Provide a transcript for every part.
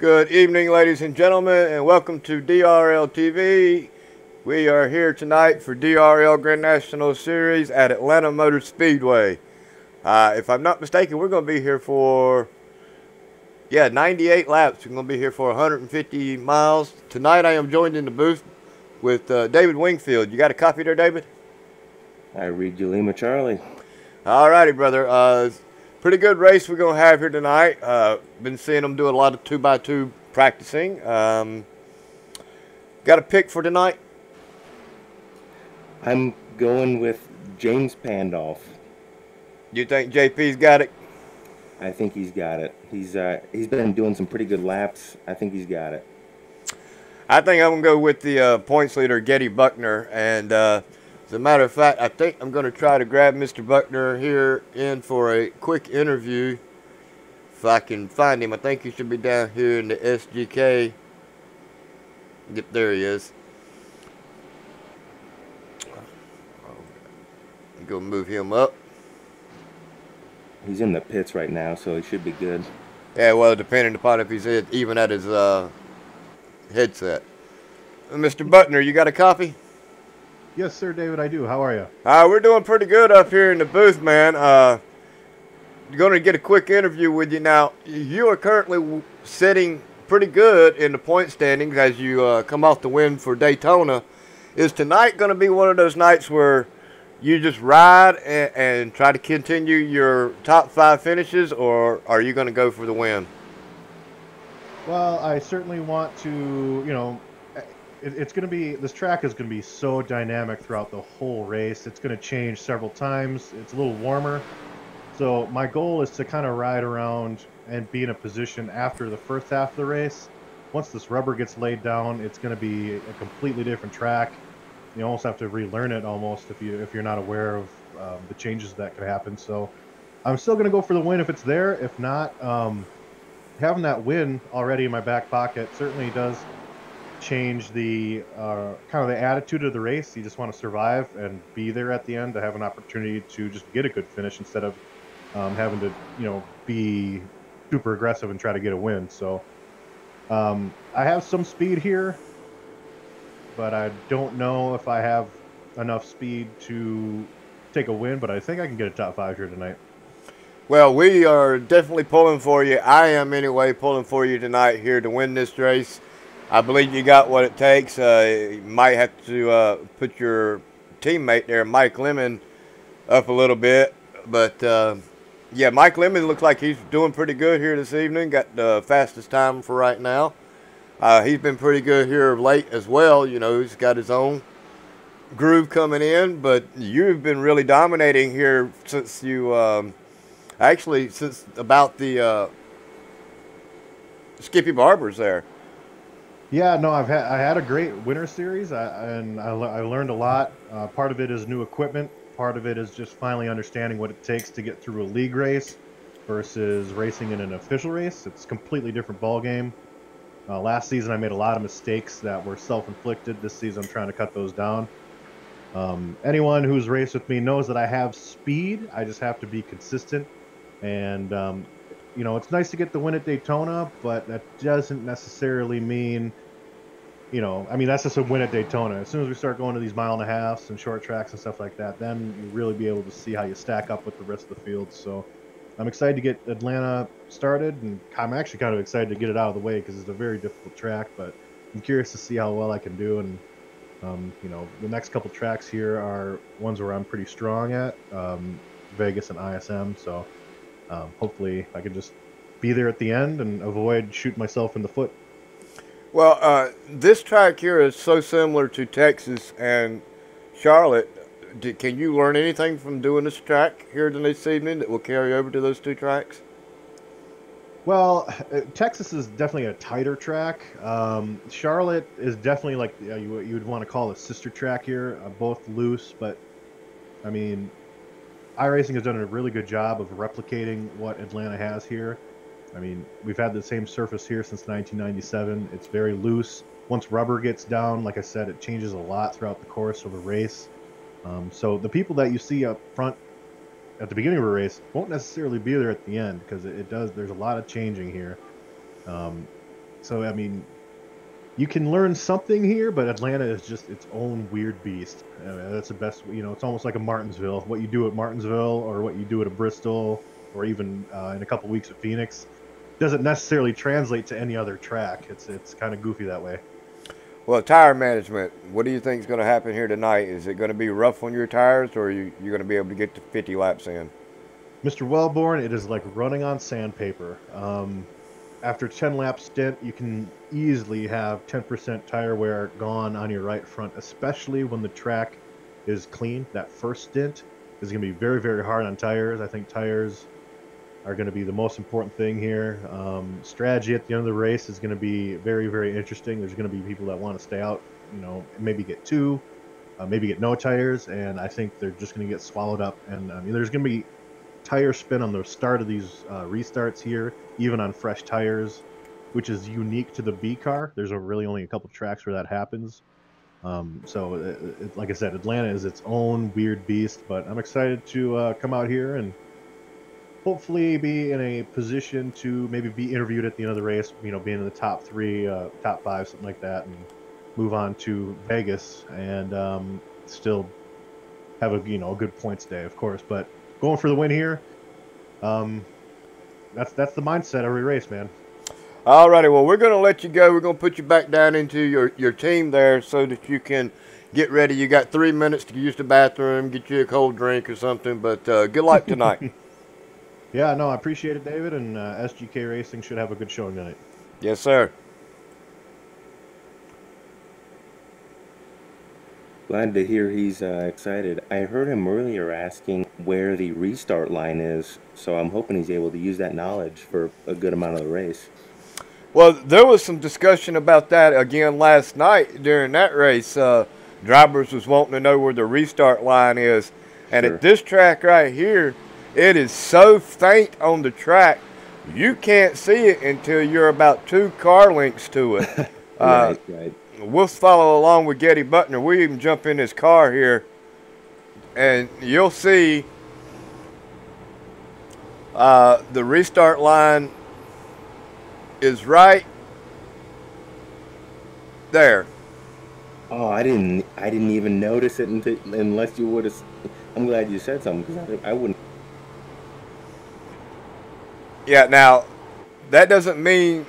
Good evening, ladies and gentlemen, and welcome to DRL TV. We are here tonight for DRL Grand National Series at Atlanta Motor Speedway. If I'm not mistaken, we're going to be here for, 98 laps. We're going to be here for 150 miles. Tonight I am joined in the booth with David Wingfield. You got a copy there, David? I read you Lima Charlie. All righty, brother. Pretty good race we're going to have here tonight. Been seeing them do a lot of 2x2 practicing. Got a pick for tonight? I'm going with James Pandolf. You think JP's got it? I think he's got it. He's been doing some pretty good laps. I think he's got it. I think I'm going to go with the points leader, Getty Buckner. And as a matter of fact, I think I'm going to try to grab Mr. Buckner here in for a quick interview. If I can find him, I think he should be down here in the SGK. Yep, there he is. I'm going to move him up. He's in the pits right now, so he should be good. Yeah, well, depending upon if he's even at his headset. Mr. Buckner, you got a copy? Yes, sir, David, I do. How are you? We're doing pretty good up here in the booth, man. Going to get a quick interview with you now. You are currently sitting pretty good in the point standings as you come off the win for Daytona. Is tonight going to be one of those nights where you just ride and try to continue your top 5 finishes, or are you going to go for the win? Well, I certainly want to, it's going to be, this track is going to be so dynamic throughout the whole race. It's going to change several times. It's a little warmer. So my goal is to kind of ride around and be in a position after the first half of the race. Once this rubber gets laid down, it's going to be a completely different track. You almost have to relearn it almost if you're not aware of the changes that could happen. So I'm still going to go for the win if it's there. If not, having that win already in my back pocket certainly does change the kind of the attitude of the race. You just want to survive and be there at the end to have an opportunity to just get a good finish instead of having to be super aggressive and try to get a win. So I have some speed here, but I don't know if I have enough speed to take a win, but I think I can get a top 5 here tonight. Well, we are definitely pulling for you. I am anyway pulling for you tonight here to win this race. I believe you got what it takes. You might have to put your teammate there, Mike Lemon, up a little bit. But, yeah, Mike Lemon looks like he's doing pretty good here this evening. Got the fastest time for right now. He's been pretty good here of late as well. He's got his own groove coming in. But you've been really dominating here since you since about the Skippy Barbers there. Yeah, no, I had a great winter series, I learned a lot. Part of it is new equipment. Part of it is just finally understanding what it takes to get through a league race versus racing in an official race. It's a completely different ball game. Last season, I made a lot of mistakes that were self-inflicted. This season, I'm trying to cut those down. Anyone who's raced with me knows that I have speed. I just have to be consistent. And, it's nice to get the win at Daytona, but that doesn't necessarily mean, that's just a win at Daytona. As soon as we start going to these 1.5 and short tracks and stuff like that, then you really be able to see how you stack up with the rest of the field. So I'm excited to get Atlanta started, and I'm actually kind of excited to get it out of the way because it's a very difficult track, but I'm curious to see how well I can do. And, the next couple tracks here are ones where I'm pretty strong at, Vegas and ISM. So hopefully I can just be there at the end and avoid shooting myself in the foot. Well, this track here is so similar to Texas and Charlotte. Can you learn anything from doing this track here this evening that will carry over to those two tracks? Well, Texas is definitely a tighter track. Charlotte is definitely like you would want to call a sister track here, both loose, but I mean, iRacing has done a really good job of replicating what Atlanta has here. I mean, we've had the same surface here since 1997. It's very loose. Once rubber gets down, like I said, it changes a lot throughout the course of a race. So the people that you see up front at the beginning of a race won't necessarily be there at the end because it does. There's a lot of changing here. So I mean, you can learn something here, but Atlanta is just its own weird beast. That's the best. You know, it's almost like a Martinsville. What you do at Martinsville, or what you do at a Bristol, or even in a couple weeks at Phoenix, doesn't necessarily translate to any other track. It's kind of goofy that way. Well, tire management, what do you think is going to happen here tonight? Is it going to be rough on your tires, or you're going to be able to get to 50 laps in? Mr. Wellborn, it is like running on sandpaper. After 10 lap stint, you can easily have 10% tire wear gone on your right front, especially when the track is clean. That first stint is going to be very, very hard on tires. I think tires are going to be the most important thing here. Strategy at the end of the race is going to be very, very interesting. There's going to be people that want to stay out, you know, maybe get two, maybe get no tires, and I think they're just going to get swallowed up. And I mean, there's going to be tire spin on the start of these restarts here, even on fresh tires, which is unique to the B car. There's really only a couple tracks where that happens. Like I said, Atlanta is its own weird beast, but I'm excited to come out here and hopefully be in a position to maybe be interviewed at the end of the race, you know, being in the top three, top five, something like that, and move on to Vegas and still have a, you know, a good points day, of course. But going for the win here, that's the mindset every race, man. All righty, well, we're going to let you go. We're going to put you back down into your team there so that you can get ready. You got 3 minutes to use the bathroom, get you a cold drink or something, but good luck tonight. Yeah, no, I appreciate it, David, and SGK Racing should have a good showing tonight. Yes, sir. Glad to hear he's excited. I heard him earlier asking where the restart line is, so I'm hoping he's able to use that knowledge for a good amount of the race. Well, there was some discussion about that again last night during that race. Drivers was wanting to know where the restart line is. And Sure. at this track right here, it is so faint on the track, you can't see it until you're about 2 car lengths to it. Right. We'll follow along with Getty Butner. We even jump in his car here, and you'll see the restart line is right there. Oh, I didn't even notice it unless you would have. I'm glad you said something because I wouldn't. Yeah, now that doesn't mean,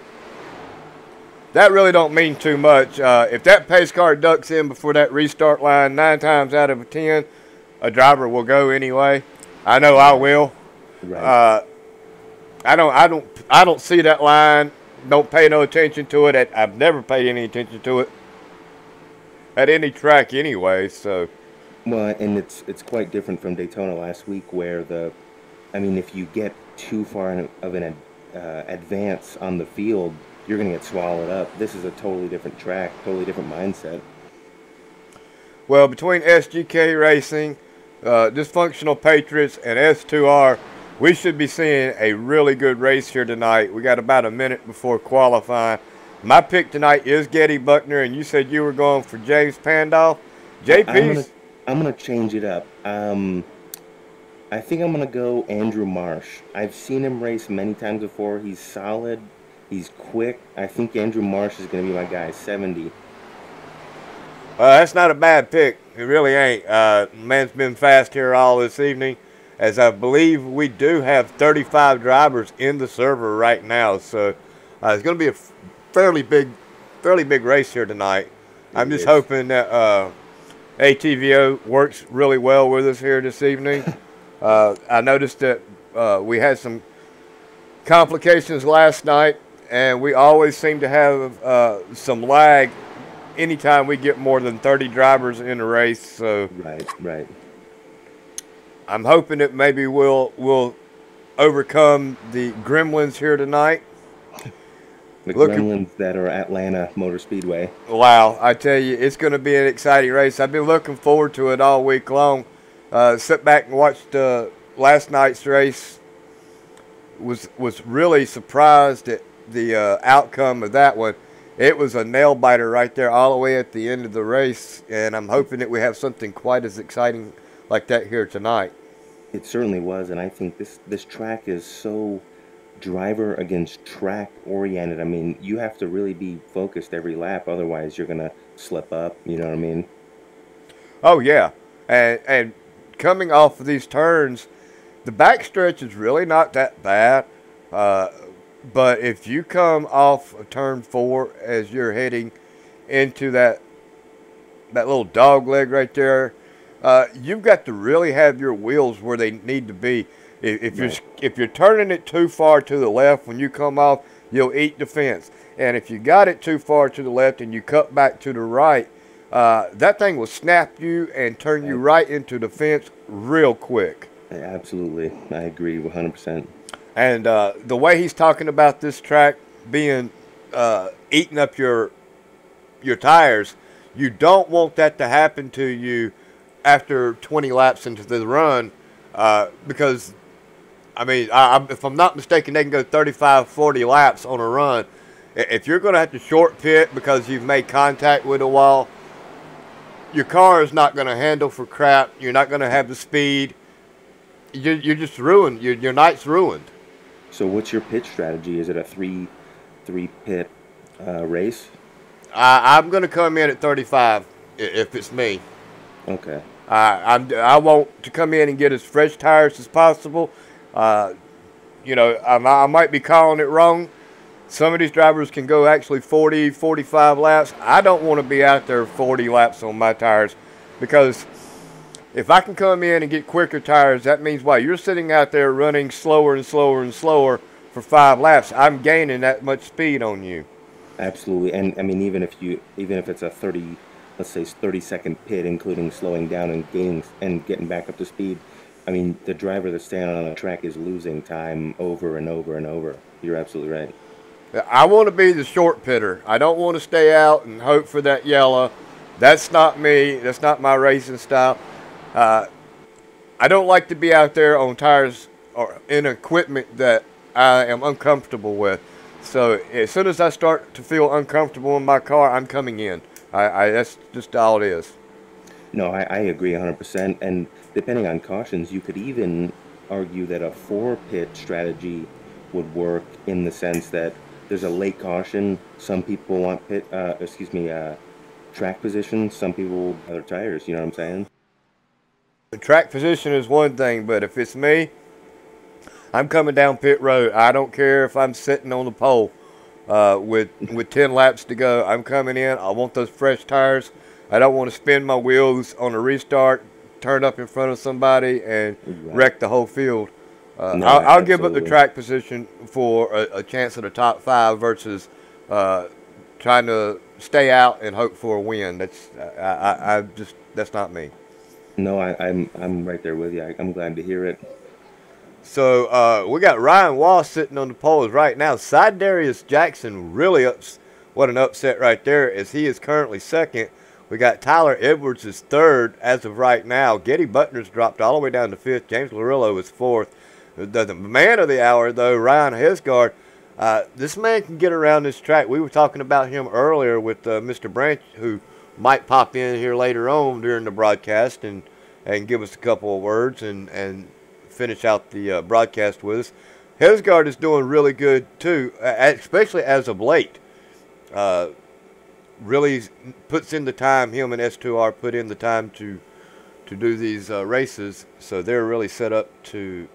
that really don't mean too much. If that pace car ducks in before that restart line, 9 times out of 10, a driver will go anyway. I know I will. Right. I don't see that line. Don't pay no attention to it. I've never paid any attention to it at any track anyway. So. Well, and it's quite different from Daytona last week, where if you get too far of an advance on the field, you're going to get swallowed up. This is a totally different track, totally different mindset. Well, between SGK Racing, Dysfunctional Patriots, and S2R, we should be seeing a really good race here tonight. We got about a minute before qualifying. My pick tonight is Getty Buckner, and you said you were going for James Pandolf. JP's. I'm gonna change it up. I think I'm gonna go Andrew Marsh. I've seen him race many times before. He's solid. He's quick. I think Andrew Marsh is gonna be my guy. 70. That's not a bad pick. It really ain't. Man's been fast here all this evening, as I believe we do have 35 drivers in the server right now. So it's going to be a fairly big race here tonight. I'm just hoping that ATVO works really well with us here this evening. I noticed that we had some complications last night, and we always seem to have some lag anytime we get more than 30 drivers in a race. So Right. I'm hoping that maybe we'll overcome the gremlins here tonight. The gremlins that are Atlanta Motor Speedway. Wow, I tell you, it's going to be an exciting race. I've been looking forward to it all week long. Sit back and watched last night's race. Was really surprised at the outcome of that one. It was a nail biter right there all the way at the end of the race, and I'm hoping that we have something quite as exciting like that here tonight. It certainly was, and I think this track is so driver against track oriented. I mean, you have to really be focused every lap, otherwise you're gonna slip up. You know what I mean? Oh yeah, and coming off of these turns, the backstretch is really not that bad. But if you come off of turn 4 as you're heading into that little dog leg right there, you've got to really have your wheels where they need to be. If you're turning it too far to the left when you come off, you'll eat the fence. And if you got it too far to the left and you cut back to the right, that thing will snap you and turn you right into the fence real quick. Absolutely, I agree 100%. And the way he's talking about this track being eating up your tires, you don't want that to happen to you after 20 laps into the run, because, I mean, if I'm not mistaken, they can go 35, 40 laps on a run. If you're going to have to short pit because you've made contact with a wall, your car is not going to handle for crap. You're not going to have the speed. You're just ruined. Your night's ruined. So what's your pit strategy? Is it a three pit race? I'm going to come in at 35 if it's me. Okay. I want to come in and get as fresh tires as possible. You know, I might be calling it wrong. Some of these drivers can go actually 40, 45 laps. I don't want to be out there 40 laps on my tires, because if I can come in and get quicker tires, that means while you're sitting out there running slower and slower and slower for 5 laps, I'm gaining that much speed on you. Absolutely. And I mean, even if it's a 30, let's say 30-second pit, including slowing down and gaining and getting back up to speed, I mean, the driver that's standing on the track is losing time over and over and over. You're absolutely right. I want to be the short pitter. I don't want to stay out and hope for that yellow. That's not me. That's not my racing style. I don't like to be out there on tires or in equipment that I am uncomfortable with. So as soon as I start to feel uncomfortable in my car, I'm coming in. That's just all it is. No, I agree 100%. And depending on cautions, you could even argue that a 4-pit strategy would work, in the sense that there's a late caution. Some people want track position. Some people other tires. You know what I'm saying? The track position is one thing, but if it's me, I'm coming down pit road. I don't care if I'm sitting on the pole with 10 laps to go. I'm coming in. I want those fresh tires. I don't want to spin my wheels on a restart, turn up in front of somebody, and wreck the whole field. I'll give up the track position for a chance at a top 5 versus trying to stay out and hope for a win. That's not me. No, I'm right there with you. I'm glad to hear it. So we got Ryan Wass sitting on the poles right now. Sidarius Jackson, what an upset right there, as he is currently second. We got Tyler Edwards is third as of right now. Getty Butner's dropped all the way down to fifth. James Larillo is fourth. The man of the hour, though, Ryan Hesgard, this man can get around this track. We were talking about him earlier with Mr. Branch, who might pop in here later on during the broadcast and give us a couple of words and finish out the broadcast with us. Hesgard is doing really good, too, especially as of late. Really puts in the time. Him and S2R put in the time to do these races, so they're really set up to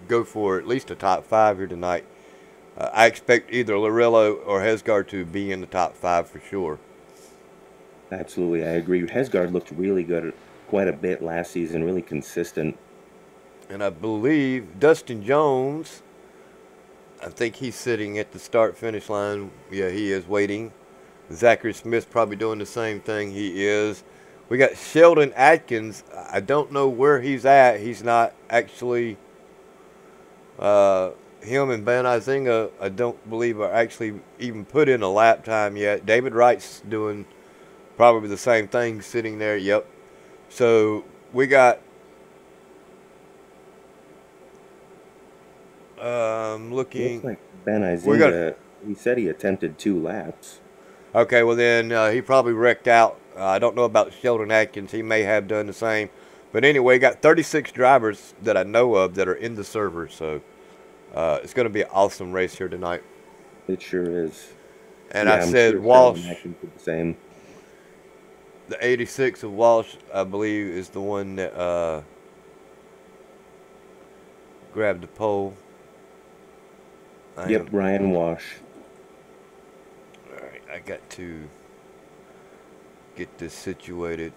go for at least a top 5 here tonight. I expect either Larillo or Hesgard to be in the top 5 for sure. Absolutely, I agree. Hesgard looked really good quite a bit last season, really consistent. And I believe Dustin Jones, I think he's sitting at the start-finish line. Yeah, he is waiting. Zachary Smith probably doing the same thing. He is. We got Sheldon Atkins. I don't know where he's at. He's not actually... him and Ben Izinga, I don't believe are actually even put in a lap time yet. David Wright's doing probably the same thing, sitting there. Yep. So we got looking. Looks like Ben Izinga. He said he attempted 2 laps. Okay, well then he probably wrecked out. I don't know about Sheldon Atkins. He may have done the same. But anyway, got 36 drivers that I know of that are in the server. So It's going to be an awesome race here tonight. It sure is. And Yeah, I I'm said sure Walsh, Action did the same. the 86 of Walsh, I believe, is the one that grabbed the pole. Yep, Ryan Walsh. All right, I got to get this situated.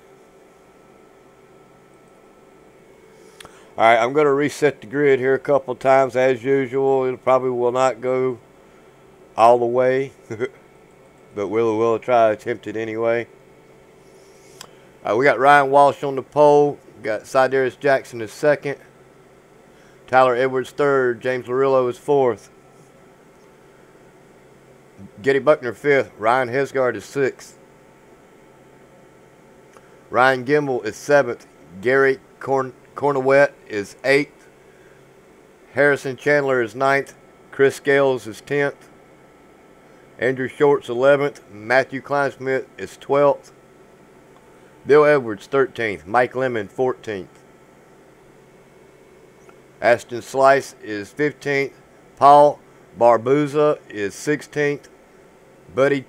All right, I'm going to reset the grid here a couple times as usual. It probably will not go all the way, but we'll try to attempt it anyway. We got Ryan Walsh on the pole. Got Sidarius Jackson is second. Tyler Edwards third. James Larillo is fourth. Getty Buckner fifth. Ryan Hesgard is sixth. Ryan Gimbel is seventh. Gary Cornawet is eighth. Harrison Chandler is ninth. Chris Scales is 10th. Andrew Shorts 11th. Matthew Kleinsmith is 12th. Bill Edwards 13th. Mike Lemon 14th. Ashton Slice is 15th. Paul Barbuza is 16th. Buddy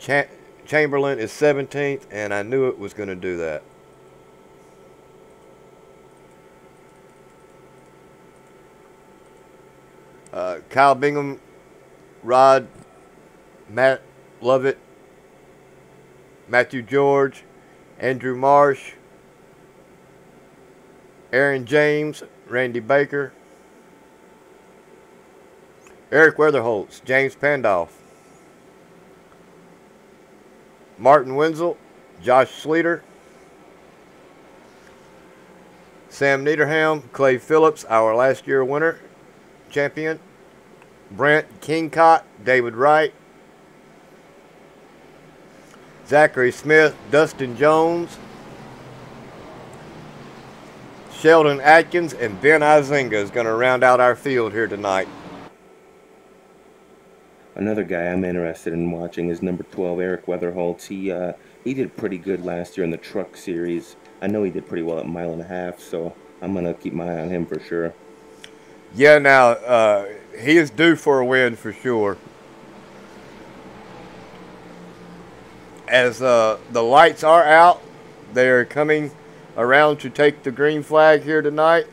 Chamberlain is 17th, and I knew it was going to do that. Kyle Bingham, Rod, Matt Lovett, Matthew George, Andrew Marsh, Aaron James, Randy Baker, Eric Weatherholtz, James Pandolf, Martin Wenzel, Josh Sleater, Sam Niederham, Clay Phillips, our last year winner, champion, Brent Kingcott, David Wright, Zachary Smith, Dustin Jones, Sheldon Atkins, and Ben Izinga is going to round out our field here tonight. Another guy I'm interested in watching is number 12, Eric Weatherholtz. He did pretty good last year in the truck series. I know he did pretty well at mile and a half, so I'm going to keep my eye on him for sure. Yeah, now, he is due for a win for sure. As the lights are out, they are coming around to take the green flag here tonight.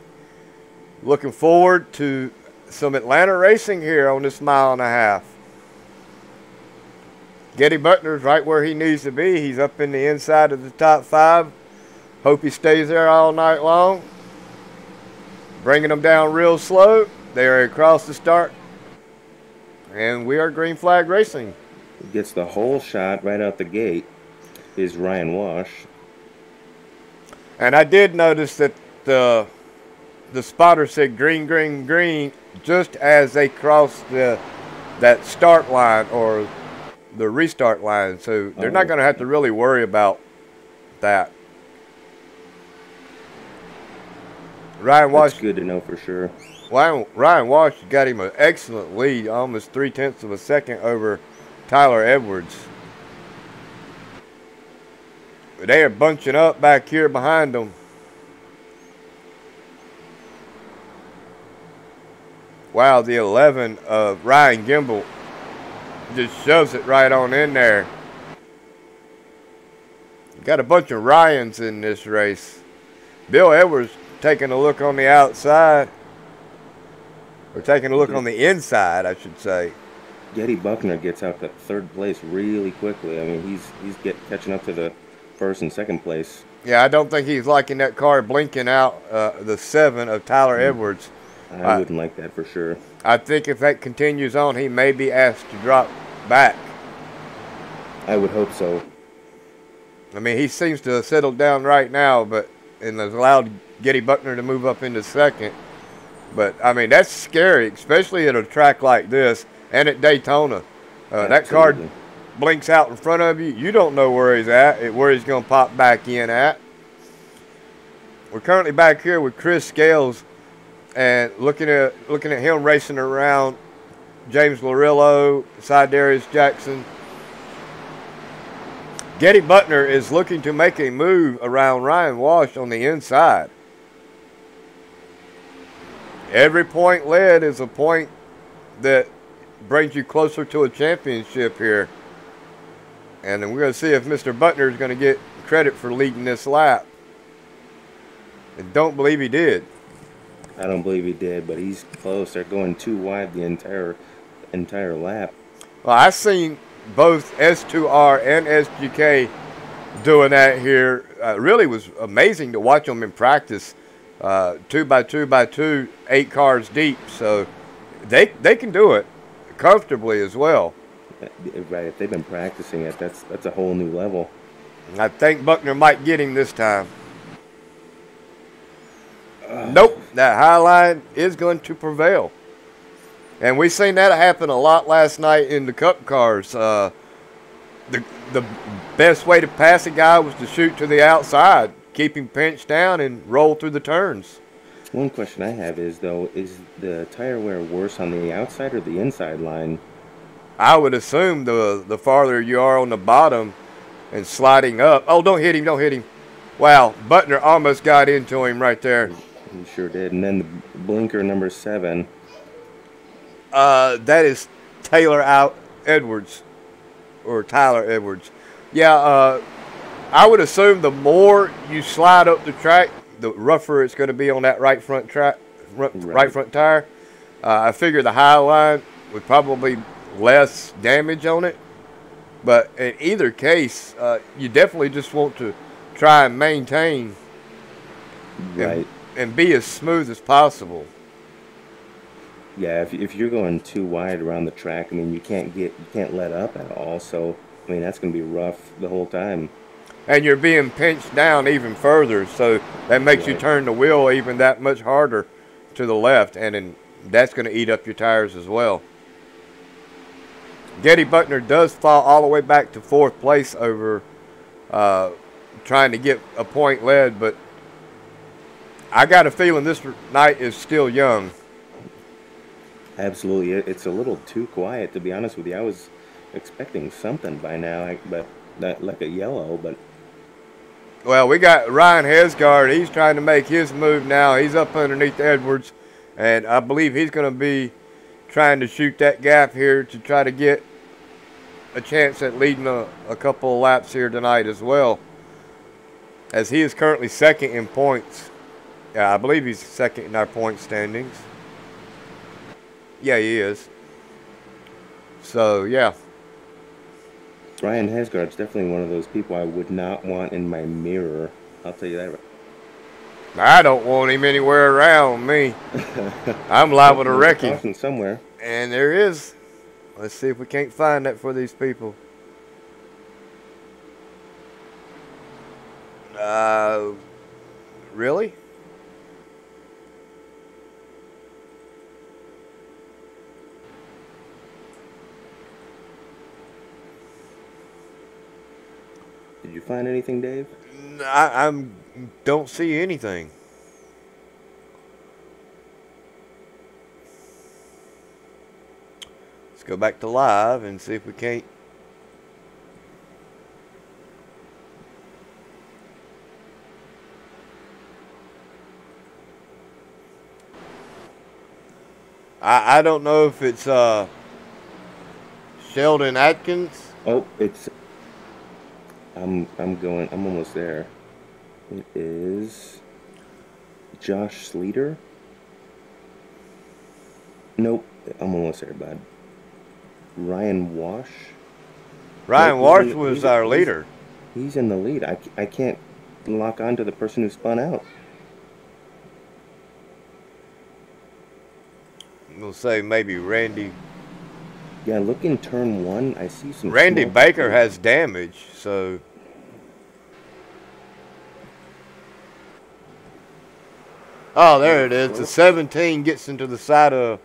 Looking forward to some Atlanta racing here on this mile and a half. Getty Buckner's right where he needs to be. He's up in the inside of the top 5. Hope he stays there all night long. Bringing them down real slow. They are across the start. And we are green flag racing. Gets the whole shot right out the gate is Ryan Walsh. And I did notice that the spotter said green, green, green just as they crossed that start line or the restart line. So they're not going to have to really worry about that. Ryan Walsh. That's good to know for sure. Ryan Walsh got him an excellent lead, almost 0.3 of a second over Tyler Edwards. They are bunching up back here behind them. Wow, the 11 of Ryan Gimbel just shoves it right on in there. Got a bunch of Ryans in this race. Bill Edwards taking a look on the outside. Or taking a look on the inside, I should say. Getty Buckner gets out to third place really quickly. I mean, he's catching up to the first and second place. Yeah, I don't think he's liking that car blinking out the 7 of Tyler Edwards. I wouldn't like that for sure. I think if that continues on, he may be asked to drop back. I would hope so. I mean, he seems to have settled down right now, and has allowed Getty Buckner to move up into second. But, I mean, that's scary, especially at a track like this and at Daytona. That car blinks out in front of you. You don't know where he's at, where he's going to pop back in at. We're currently back here with Chris Scales and looking at him racing around James Larillo, Sidarius Jackson. Getty Buckner is looking to make a move around Ryan Walsh on the inside. Every point led is a point that brings you closer to a championship here. And then we're going to see if Mr. Butner is going to get credit for leading this lap. I don't believe he did. I don't believe he did, but he's close. They're going too wide the entire lap. Well, I've seen both S2R and SGK doing that here. Really was amazing to watch them in practice. 2 by 2 by 2, 8 cars deep. So they can do it comfortably as well. Right, if they've been practicing it, that's a whole new level. I think Buckner might get him this time. Nope, that high line is going to prevail. And we've seen that happen a lot last night in the Cup cars. The best way to pass a guy was to shoot to the outside, keep him pinched down, and roll through the turns. One question I have is, though, is the tire wear worse on the outside or the inside line? I would assume the farther you are on the bottom and sliding up. Oh, don't hit him, don't hit him. Wow, Butner almost got into him right there. He sure did. And then the blinker number 7. That is Tyler Edwards. Yeah, I would assume the more you slide up the track, the rougher it's going to be on that right front tire. I figure the high line would probably less damage on it, but in either case, you definitely just want to try and maintain and be as smooth as possible. Yeah, if you're going too wide around the track, I mean, you can't let up at all. So I mean, that's going to be rough the whole time. And you're being pinched down even further, so that makes you turn the wheel even that much harder to the left, and then that's going to eat up your tires as well. Getty Buckner does fall all the way back to 4th place over trying to get a point lead, but I got a feeling this night is still young. Absolutely. It's a little too quiet, to be honest with you. I was expecting something by now, but not like a yellow, but... Well, we got Ryan Hesgard. He's trying to make his move now. He's up underneath Edwards, and I believe he's going to be trying to shoot that gap here to try to get a chance at leading a couple of laps here tonight as well, as he is currently 2nd in points. Yeah, I believe he's 2nd in our point standings. Yeah, he is. So, yeah. Ryan Hesgard's definitely one of those people I would not want in my mirror. I'll tell you that. I don't want him anywhere around me. I'm liable to wreck him. Somewhere. And there is. Let's see if we can't find that for these people. Really? Did you find anything, Dave? I don't see anything. Let's go back to live and see if we can't. I don't know if it's Sheldon Atkins. Oh, it's... I'm almost there. It is Josh Sleater. Nope, I'm almost there, bud. Ryan Wash. Ryan Wash was our leader. He's in the lead. I can't lock on to the person who spun out. We'll say maybe Randy. Yeah, look in turn 1. I see some. Randy Baker has damage, so. Oh, there it is. The 17 gets into the side of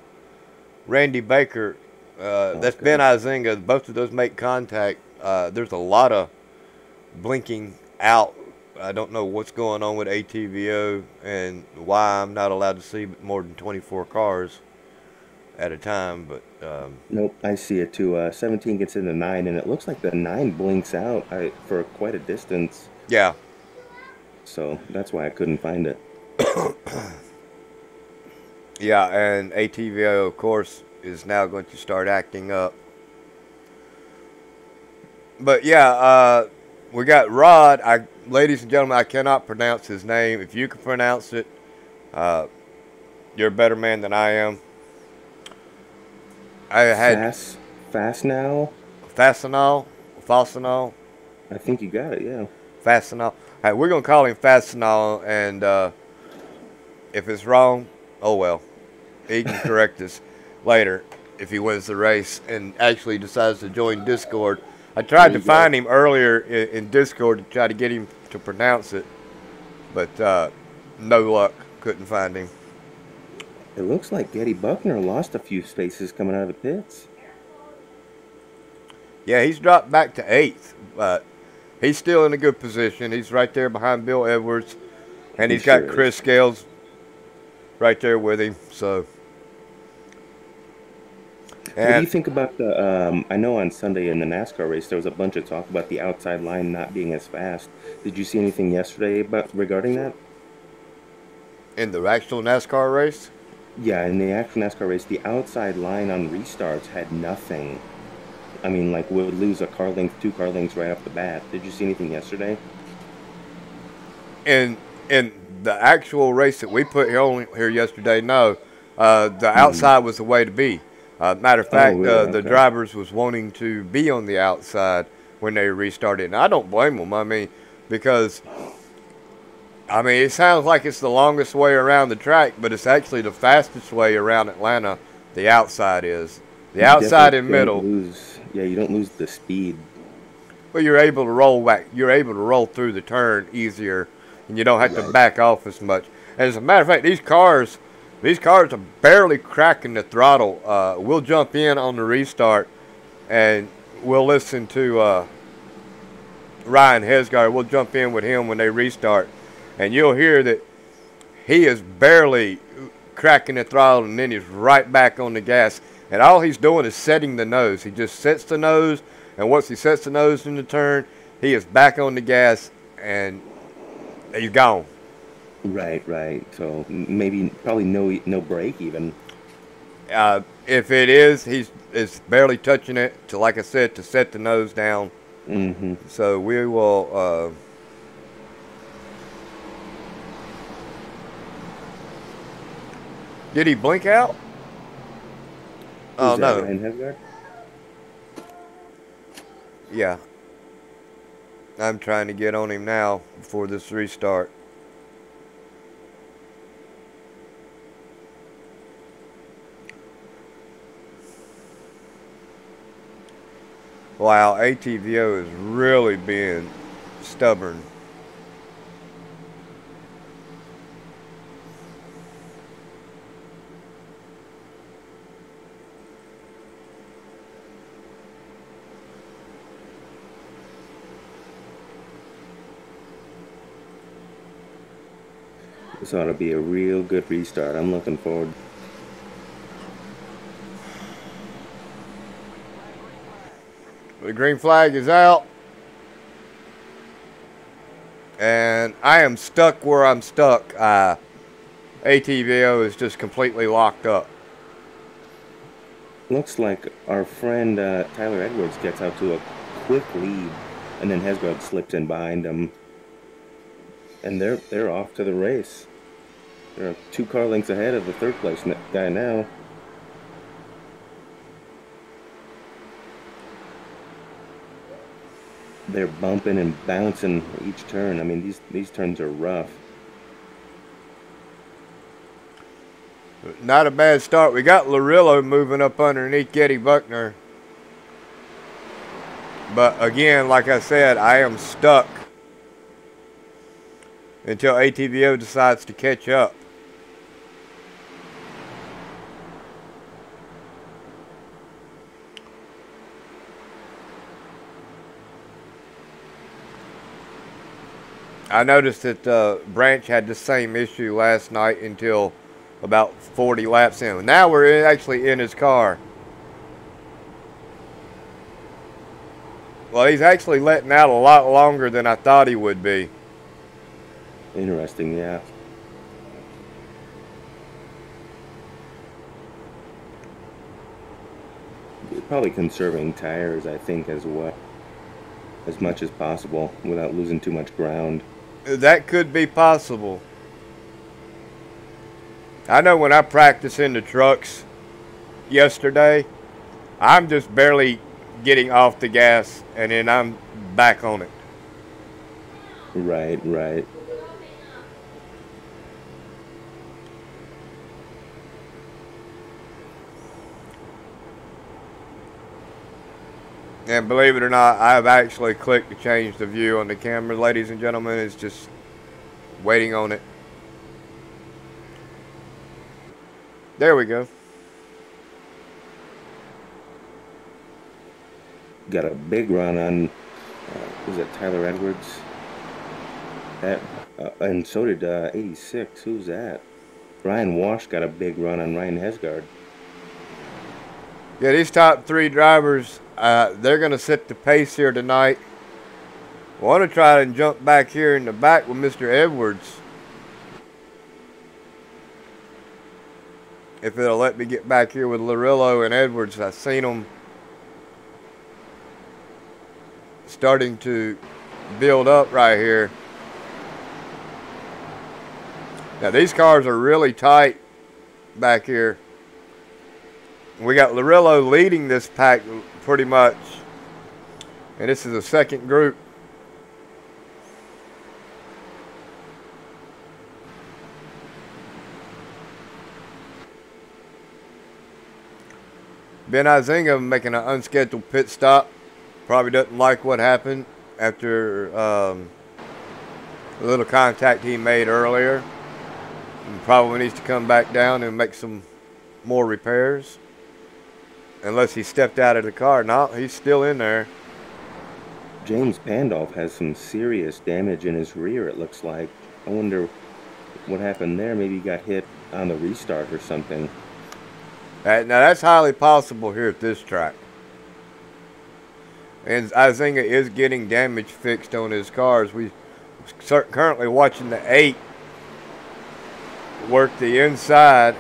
Randy Baker. That's Ben Izinga. Both of those make contact. There's a lot of blinking out. I don't know what's going on with ATVO and why I'm not allowed to see more than 24 cars at a time, but nope, I see it too. 17 gets into 9, and it looks like the 9 blinks out for quite a distance. Yeah. So that's why I couldn't find it. Yeah, and ATVO, of course, is now going to start acting up. But yeah, we got Rod. Ladies and gentlemen, I cannot pronounce his name. If you can pronounce it, you're a better man than I am. I had Fastenal. Fastenal. I think you got it. Yeah. Fastenal. Hey, we're gonna call him Fastenal, and if it's wrong, oh well. He can correct us later if he wins the race and actually decides to join Discord. I tried to find him earlier in Discord to try to get him to pronounce it, but no luck. Couldn't find him. It looks like Getty Buckner lost a few spaces coming out of the pits. Yeah, he's dropped back to 8th, but he's still in a good position. He's right there behind Bill Edwards, and he's got Chris Scales right there with him. So, what do you think about the? I know on Sunday in the NASCAR race there was a bunch of talk about the outside line not being as fast. Did you see anything yesterday regarding that? In the actual NASCAR race? Yeah, in the actual NASCAR race, the outside line on restarts had nothing. I mean, like, we would lose a car length, 2 car lengths right off the bat. Did you see anything yesterday? In the actual race that we put here yesterday, no. The outside was the way to be. Matter of fact, really? the drivers was wanting to be on the outside when they restarted. And I don't blame them. I mean, because, it sounds like it's the longest way around the track, but it's actually the fastest way around Atlanta. The outside is. The outside and middle. You don't lose the speed. Well, you're able to roll back. You're able to roll through the turn easier, and you don't have to back off as much. And as a matter of fact, these cars are barely cracking the throttle. We'll jump in on the restart, and we'll listen to Ryan Hesgard. We'll jump in with him when they restart, and you'll hear that he is barely cracking the throttle, and then he's right back on the gas. And all he's doing is setting the nose. He just sets the nose, and once he sets the nose in the turn, he is back on the gas, and he's gone. Right. So probably no brake even. If it is, it's barely touching it to, like I said, to set the nose down. Mm-hmm. So we will. Did he blink out? Oh, no. Ryan Hesgard? Yeah. I'm trying to get on him now before this restart. Wow, ATVO is really being stubborn. This ought to be a real good restart. I'm looking forward. The green flag is out. And I am stuck where I'm stuck. ATVO is just completely locked up. Looks like our friend Tyler Edwards gets out to a quick lead, and then Hesgard slips in behind him. And they're off to the race. They're 2 car lengths ahead of the 3rd place guy now. They're bumping and bouncing each turn. I mean, these turns are rough. Not a bad start. We got Larillo moving up underneath Getty Buckner. But again, like I said, I am stuck until ATVO decides to catch up. I noticed that Branch had the same issue last night until about 40 laps in. Now we're actually in his car. Well, he's actually letting out a lot longer than I thought he would be. Interesting, yeah. Probably conserving tires, I think, as well, as much as possible without losing too much ground. That could be possible. I know when I practiced in the trucks yesterday, I'm just barely getting off the gas and then I'm back on it. Right, right. And believe it or not, I've actually clicked to change the view on the camera, ladies and gentlemen. It's just waiting on it. There we go. Got a big run on, was it Tyler Edwards? That, and so did 86. Who's that? Ryan Walsh got a big run on Ryan Hesgard. Yeah, these top three drivers, they're going to set the pace here tonight. Want to try and jump back here in the back with Mr. Edwards. If it'll let me get back here with Larillo and Edwards. I've seen them starting to build up right here. Now these cars are really tight back here. We got Larillo leading this pack pretty much. And this is the second group. Ben Izinga making an unscheduled pit stop. Probably doesn't like what happened after the little contact he made earlier. And probably needs to come back down and make some more repairs. Unless he stepped out of the car. No, he's still in there. James Pandolf has some serious damage in his rear, it looks like. I wonder what happened there. Maybe he got hit on the restart or something. Now, that's highly possible here at this track. And Izinga is getting damage fixed on his cars. We're currently watching the 8 work the inside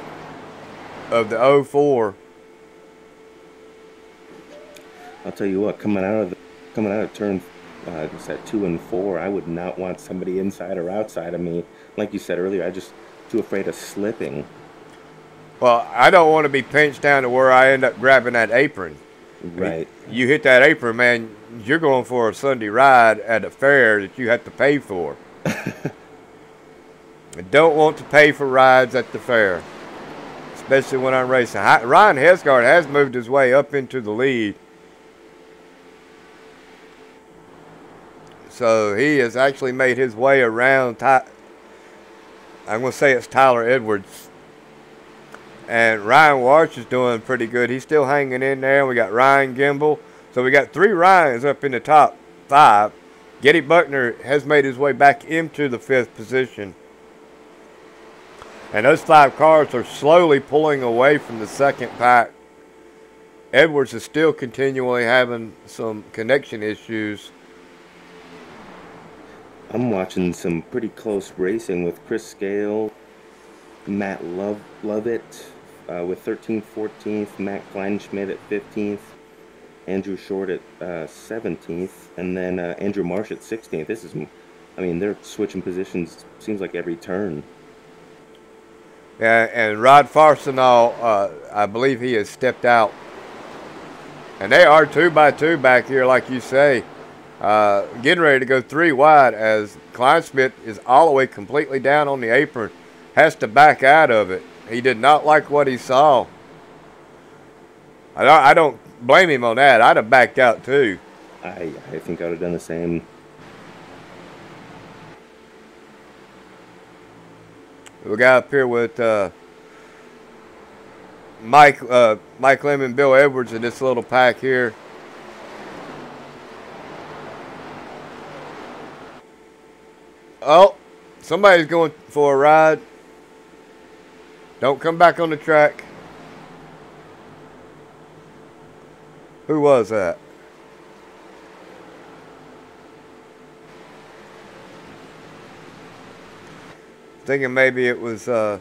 of the 04. I'll tell you what, coming out of turn, what's that, 2 and 4, I would not want somebody inside or outside of me. Like you said earlier, I'm just too afraid of slipping. Well, I don't want to be pinched down to where I end up grabbing that apron. Right. You hit that apron, man, you're going for a Sunday ride at a fair that you have to pay for. I don't want to pay for rides at the fair, especially when I'm racing. Ryan Hesgard has moved his way up into the lead. So he has actually made his way around. I'm going to say it's Tyler Edwards. And Ryan Walsh is doing pretty good. He's still hanging in there. We got Ryan Gimbel. So we got 3 Ryans up in the top 5. Getty Buckner has made his way back into the 5th position. And those 5 cars are slowly pulling away from the second pack. Edwards is still continually having some connection issues. I'm watching some pretty close racing with Chris Scale, Matt Lovett with 13th, 14th, Matt Kleinschmidt at 15th, Andrew Short at 17th, and then Andrew Marsh at 16th. This is, I mean, they're switching positions, seems like every turn. Yeah, and Rod Farsenal, I believe he has stepped out. And they are 2 by 2 back here, like you say. Getting ready to go 3 wide as Kleinschmidt is all the way completely down on the apron. Has to back out of it. He did not like what he saw. I don't blame him on that. I'd have backed out too. I think I would have done the same. We got up here with Mike Lemon, Bill Edwards in this little pack here. Oh, somebody's going for a ride. Don't come back on the track. Who was that? Thinking maybe it was. I'm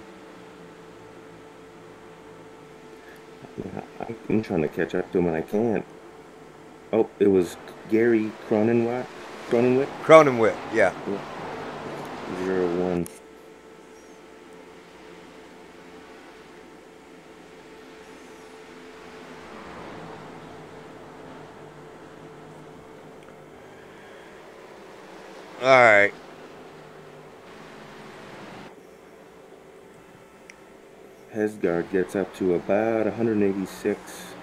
I'm trying to catch up to him and I can't. Oh, it was Gary Cronenwick? Cronenwick, yeah. 01. All right. Hesgard gets up to about 186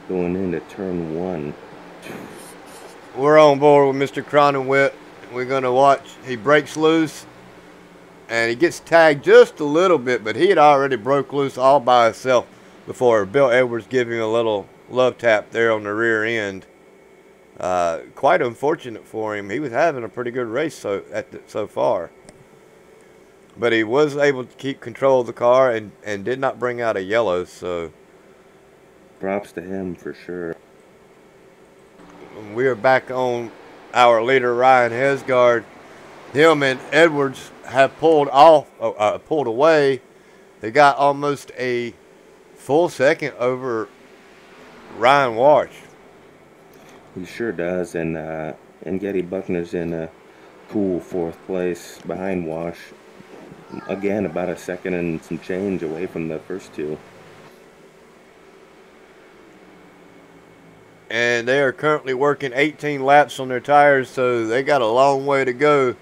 going into turn 1. We're on board with Mr. Cronenwick. We're going to watch. He breaks loose, and he gets tagged just a little bit, but he had already broke loose all by himself before Bill Edwards gave him a little love tap there on the rear end. Quite unfortunate for him. He was having a pretty good race so far. But he was able to keep control of the car and did not bring out a yellow, so props to him for sure. We are back on our leader, Ryan Hesgard. Him and Edwards have pulled away. They got almost a full second over Ryan Wash. He sure does, and Getty Buckner's in a cool 4th place behind Wash. Again, about a second and some change away from the first two. And they are currently working 18 laps on their tires, so they got a long way to go.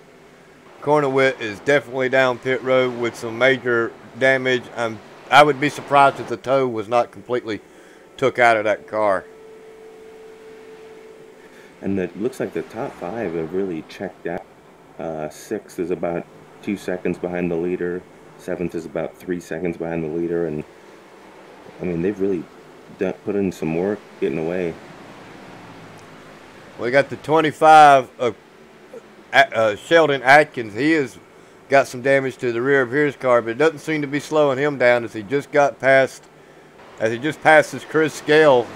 Cronenwick is definitely down pit road with some major damage. I would be surprised if the toe was not completely took out of that car. And it looks like the top 5 have really checked out. 6th is about 2 seconds behind the leader. 7th is about 3 seconds behind the leader. And, I mean, they've really put in some work getting away. We got the 25 of Sheldon Atkins. He has got some damage to the rear of his car, but it doesn't seem to be slowing him down as he just passed his Chris Scales,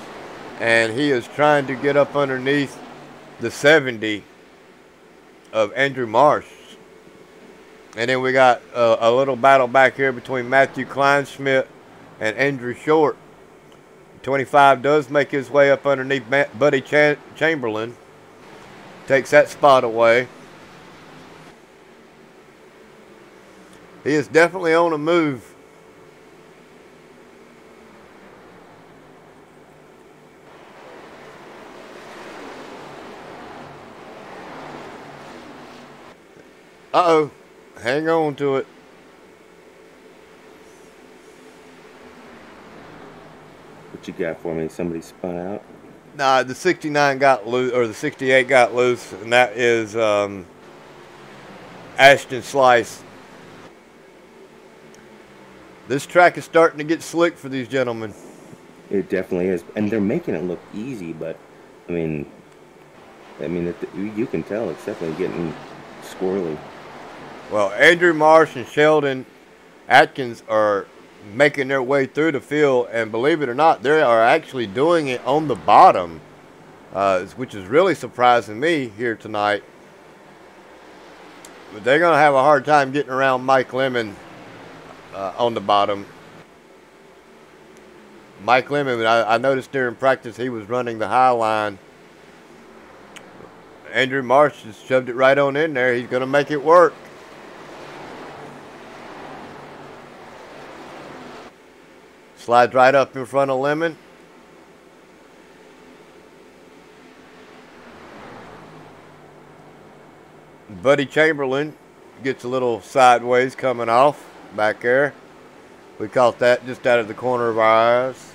and he is trying to get up underneath the 70 of Andrew Marsh. And then we got a little battle back here between Matthew Kleinschmidt and Andrew Short. 25 does make his way up underneath Buddy Chamberlain. Takes that spot away. He is definitely on a move. Uh-oh. Hang on to it. What you got for me? Somebody spun out? Nah, the 69 got loose, or the 68 got loose, and that is Ashton Slice. This track is starting to get slick for these gentlemen. It definitely is, and they're making it look easy. But I mean, you can tell it's definitely getting squirrely. Well, Andrew Marsh and Sheldon Atkins are making their way through the field, and believe it or not, they are actually doing it on the bottom, which is really surprising me here tonight. But they're going to have a hard time getting around Mike Lemon on the bottom. Mike Lemon, I noticed during practice he was running the high line. Andrew Marsh just shoved it right on in there. He's going to make it work. Slides right up in front of Lemon. Buddy Chamberlain gets a little sideways coming off back there. We caught that just out of the corner of our eyes.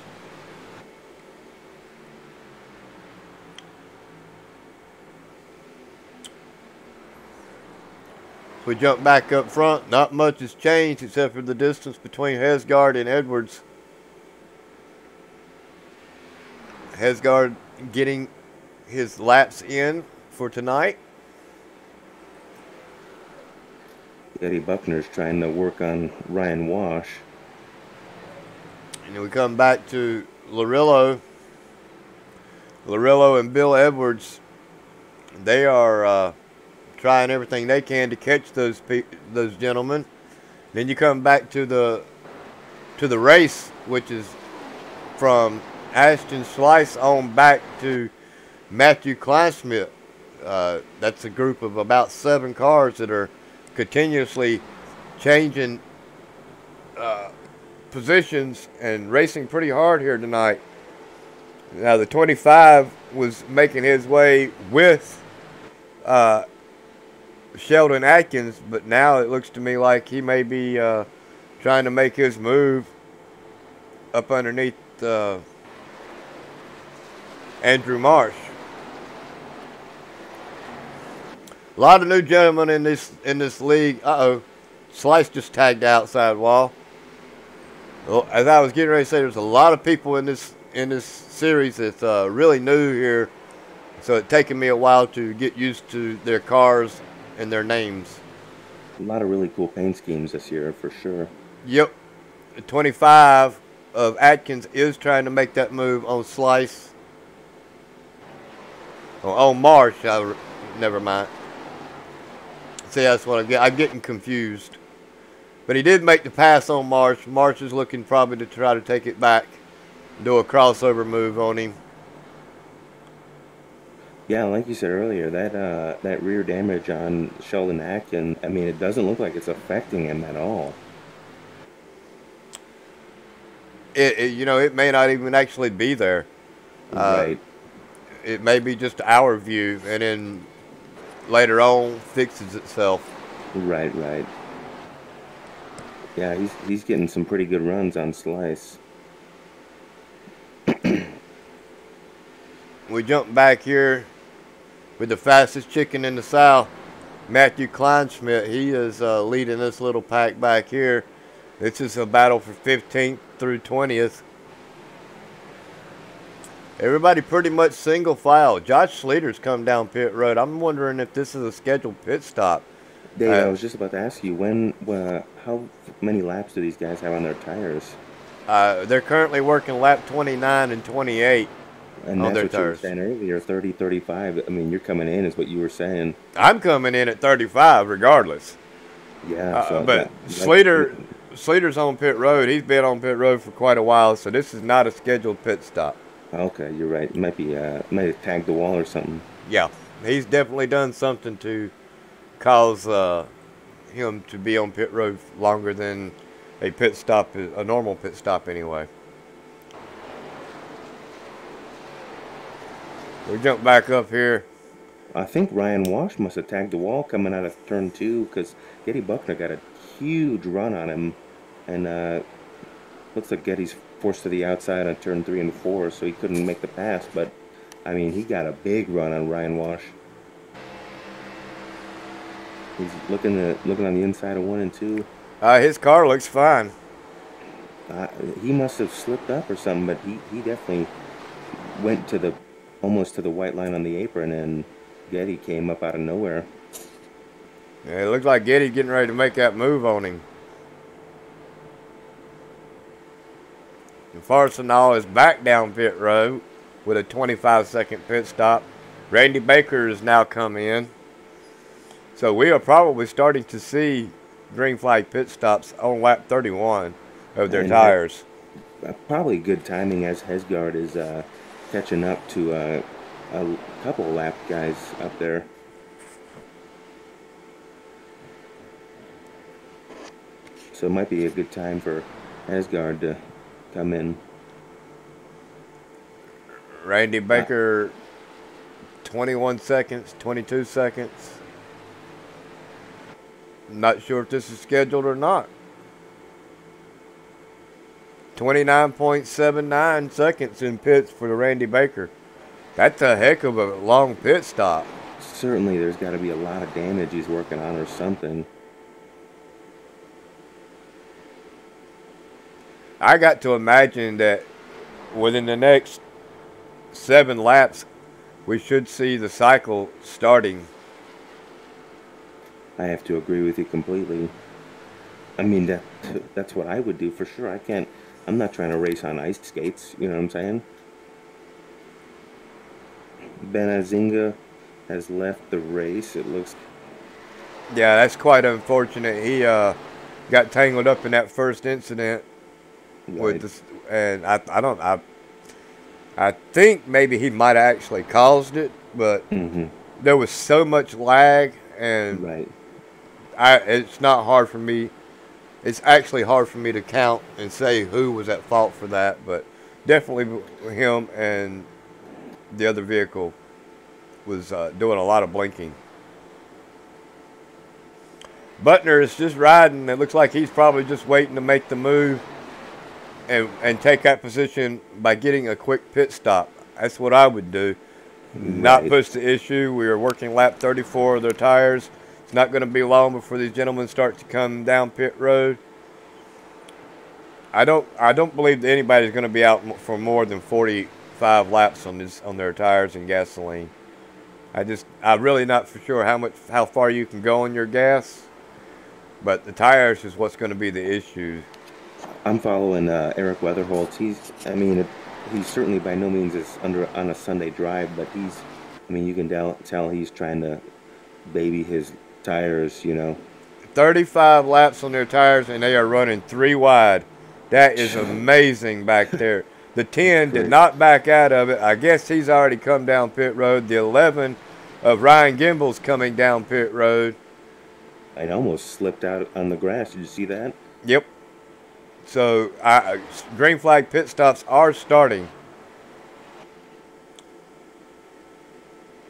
If we jump back up front, not much has changed except for the distance between Hesgard and Edwards. Hesgard getting his laps in for tonight. Eddie Buckner's trying to work on Ryan Wash. And we come back to Larillo. Larillo and Bill Edwards, they are trying everything they can to catch those gentlemen. Then you come back to the race, which is from Ashton Slice on back to Matthew Kleinsmith. That's a group of about 7 cars that are continuously changing positions and racing pretty hard here tonight. Now the 25 was making his way with Sheldon Atkins, but now it looks to me like he may be trying to make his move up underneath Andrew Marsh. A lot of new gentlemen in this league. Slice just tagged the outside wall. Well, as I was getting ready to say, there's a lot of people in this series that's really new here, so it's taken me a while to get used to their cars and their names. A lot of really cool paint schemes this year, for sure. Yep. The 25 of Atkins is trying to make that move on Slice. On Marsh. Never mind. See, that's what I'm getting confused. But he did make the pass on Marsh. Marsh is looking probably to try to take it back, do a crossover move on him. Yeah, like you said earlier, that rear damage on Sheldon Atkins, I mean, it doesn't look like it's affecting him at all. It may not even actually be there. Right. It may be just our view, and then later on fixes itself. Right. Yeah, he's getting some pretty good runs on Slice. We jump back here with the fastest chicken in the South, Matthew Kleinschmidt. He is leading this little pack back here. This is a battle for 15th through 20th. Everybody pretty much single file. Josh Sleater's come down pit road. I'm wondering if this is a scheduled pit stop. Dave, I was just about to ask you, how many laps do these guys have on their tires? They're currently working lap 29 and 28 and on that's their what tires. You were saying earlier, 30, 35. I mean, you're coming in is what you were saying. I'm coming in at 35 regardless. Yeah. But Sleater's on pit road. He's been on pit road for quite a while, so this is not a scheduled pit stop. Okay, you're right. It might have tagged the wall or something. Yeah, he's definitely done something to cause him to be on pit road longer than a normal pit stop anyway. We jump back up here. I think Ryan Walsh must have tagged the wall coming out of turn 2 because Getty Buckner got a huge run on him, and looks like Getty's forced to the outside on turn 3 and 4, so he couldn't make the pass. But I mean, he got a big run on Ryan Walsh. He's looking on the inside of 1 and 2. His car looks fine. He must have slipped up or something, but he definitely went to almost to the white line on the apron, and Getty came up out of nowhere. Yeah, it looks like Getty's getting ready to make that move on him. And Farsenal is back down pit road with a 25-second pit stop. Randy Baker has now come in. So we are probably starting to see green flag pit stops on lap 31 of their tires. Probably good timing as Hesgaard is catching up to a couple of lap guys up there. So it might be a good time for Hesgaard to come in. Randy Baker, 21 seconds, 22 seconds. Not sure if this is scheduled or not. 29.79 seconds in pits for the Randy Baker. That's a heck of a long pit stop. Certainly there's got to be a lot of damage he's working on or something. I got to imagine that within the next 7 laps, we should see the cycle starting. I have to agree with you completely. I mean, that's what I would do for sure. I'm not trying to race on ice skates, you know what I'm saying? Benazinga has left the race, it looks. Yeah, that's quite unfortunate. He got tangled up in that first incident. Right. With this, and I think maybe he might have actually caused it, but Mm-hmm. there was so much lag, and Right. it's not hard for me. It's actually hard for me to count and say who was at fault for that, but definitely him, and the other vehicle was doing a lot of blinking. Butner is just riding. It looks like he's probably just waiting to make the move and take that position by getting a quick pit stop. That's what I would do. Not Right. push the issue. We are working lap 34 of their tires. It's not going to be long before these gentlemen start to come down pit road. I don't believe that anybody's going to be out for more than 45 laps on their tires and gasoline. I'm really not for sure how far you can go on your gas, but the tires is what's going to be the issue. I'm following Eric Weatherholtz. He's certainly by no means is on a Sunday drive, but you can tell he's trying to baby his tires. 35 laps on their tires, and they are running 3 wide. That is amazing back there. The 10 did not back out of it. I guess he's already come down pit road. The 11 of Ryan Gimbel's coming down pit road. It almost slipped out on the grass. Did you see that? Yep. So green flag pit stops are starting.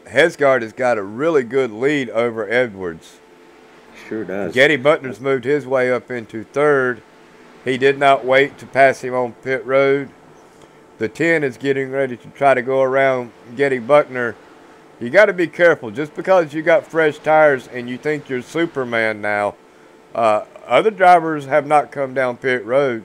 Hesgard has got a really good lead over Edwards. Sure does. Getty Butner's moved his way up into third. He did not wait to pass him on pit road. The 10 is getting ready to try to go around Getty Butner. You got to be careful. Just because you got fresh tires and you think you're Superman now, other drivers have not come down pit road,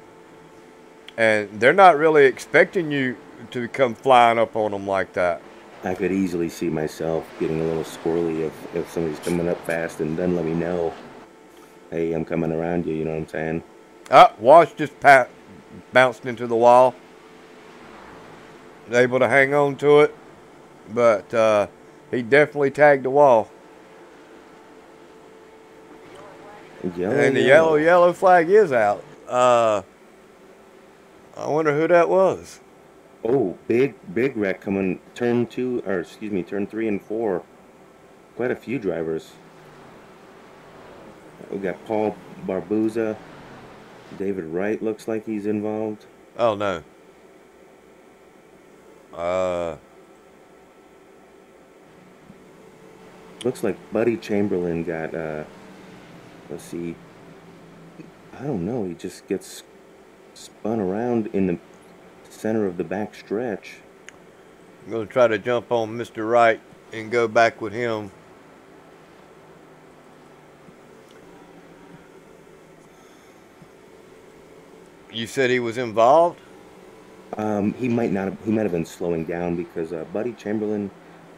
and they're not really expecting you to come flying up on them like that. I could easily see myself getting a little squirrely if somebody's coming up fast and doesn't let me know, hey, I'm coming around you, you know what I'm saying? Walsh just bounced into the wall. Able to hang on to it, but he definitely tagged the wall. And the yellow flag is out. I wonder who that was. Oh, big wreck coming turn 3 and 4. Quite a few drivers. We got Paul Barbuza. David Wright looks like he's involved. Oh no. Looks like Buddy Chamberlain got let's see. I don't know, he just gets spun around in the center of the back stretch. I'm going to try to jump on Mr. Wright and go back with him. You said he was involved? He might not have, he might have been slowing down because Buddy Chamberlain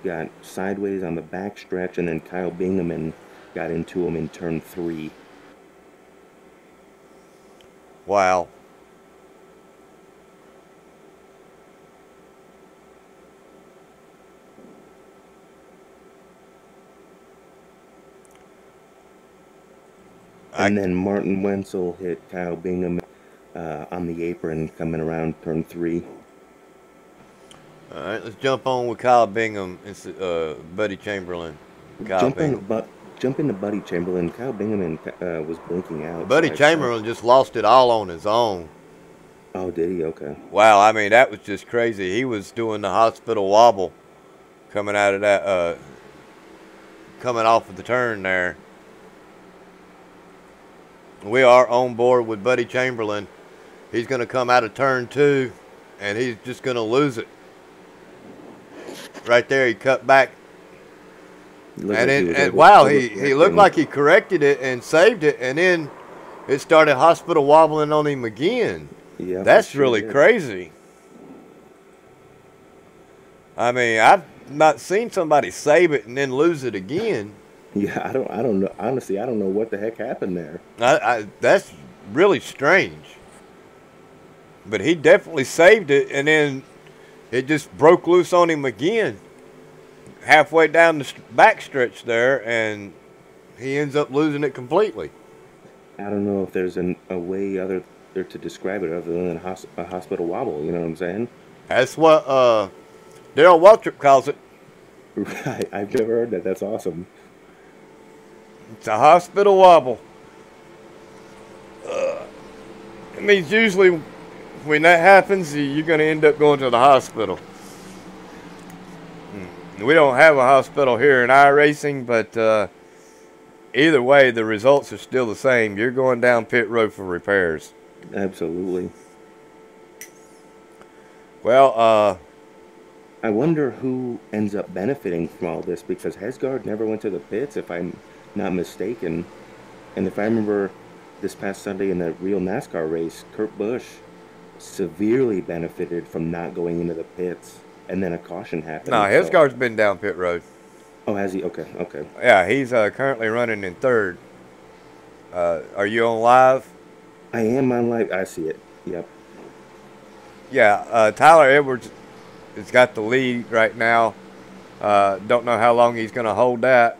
got sideways on the back stretch, and then Kyle Bingaman got into him in turn 3. Wow. And then Martin Wenzel hit Kyle Bingham on the apron coming around turn 3. All right, let's jump on with Kyle Bingham and Buddy Chamberlain. Jump into Buddy Chamberlain. Kyle Bingham was blinking out. Buddy Chamberlain just lost it all on his own. Oh, did he? Okay. Wow, I mean, that was just crazy. He was doing the hospital wobble coming out of that, coming off of the turn there. We are on board with Buddy Chamberlain. He's going to come out of turn 2, and he's just going to lose it. Right there, he cut back. Wow, he looked like he corrected it and saved it, and then it started hospital wobbling on him again. Yeah, that's really crazy. I mean, I've not seen somebody save it and then lose it again. Yeah, I don't know. Honestly, I don't know what the heck happened there. That's really strange. But he definitely saved it, and then it just broke loose on him again. Halfway down the backstretch there, and he ends up losing it completely. I don't know if there's a way to describe it other than a hospital wobble. You know what I'm saying? That's what Daryl Waltrip calls it. Right, I've never heard that. That's awesome. It's a hospital wobble. It means usually when that happens, you're going to end up going to the hospital. We don't have a hospital here in iRacing, but either way, the results are still the same. You're going down pit road for repairs. Absolutely. Well, I wonder who ends up benefiting from all this, because Hesgard never went to the pits, if I'm not mistaken. And if I remember this past Sunday in the real NASCAR race, Kurt Busch severely benefited from not going into the pits, and then a caution happened. no, Hesgard's been down pit road. Oh, has he? Okay, okay. Yeah, he's currently running in third. Are you on live? I am on live. I see it. Yep. Yeah, Tyler Edwards has got the lead right now. Don't know how long he's going to hold that.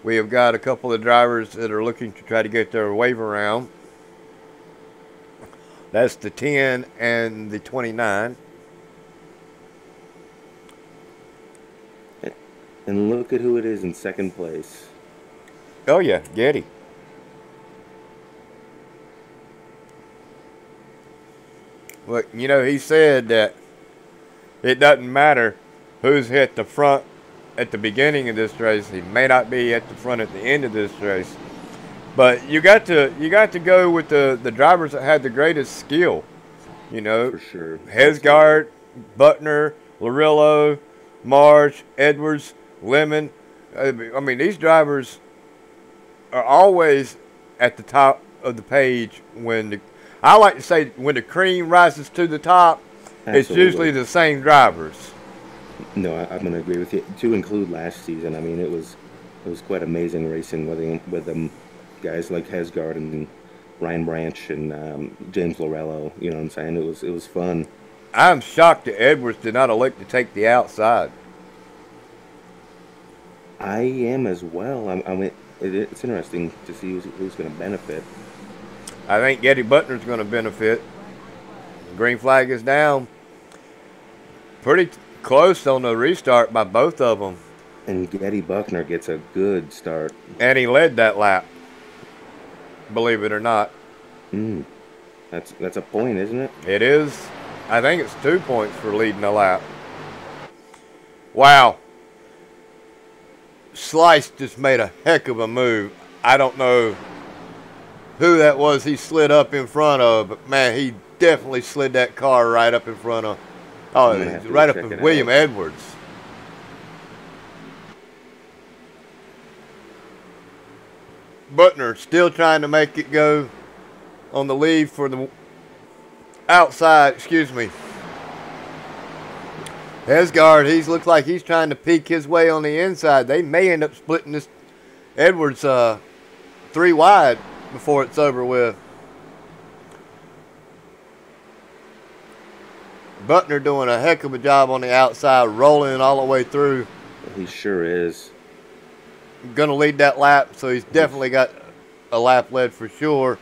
We have got a couple of drivers that are looking to try to get their wave around. That's the 10 and the 29. And look at who it is in second place. Oh, yeah, Getty. Look, you know, he said that it doesn't matter who's hit the front at the beginning of this race. He may not be at the front at the end of this race. But you got to go with the drivers that had the greatest skill. You know, For sure. Hesgard, Butner, Larillo, Marsh, Edwards, Lemon. I mean, these drivers are always at the top of the page I like to say when the cream rises to the top, Absolutely. it's usually the same drivers. No, I'm going to agree with you. To include last season, I mean, it was quite amazing racing with them guys like Hesgard and Ryan Branch and James Lorello. You know what I'm saying? It was fun. I'm shocked that Edwards did not elect to take the outside. I am as well. I mean, it's interesting to see who's going to benefit. I think Getty Butner's going to benefit. Green flag is down. Pretty close on the restart by both of them. And Getty Buckner gets a good start. And he led that lap, believe it or not. That's a point, isn't it? It is. I think it's 2 points for leading a lap. Wow. Slice just made a heck of a move. I don't know who that was he slid up in front of, but man, he definitely slid that car right up in front of, right up in William Edwards. Butner still trying to make it go on the lead for the outside, excuse me. Hesgard, he looks like he's trying to peek his way on the inside. They may end up splitting this Edwards 3 wide before it's over with. Butner doing a heck of a job on the outside, rolling all the way through. He sure is. Going to lead that lap, so he's definitely got a lap led for sure.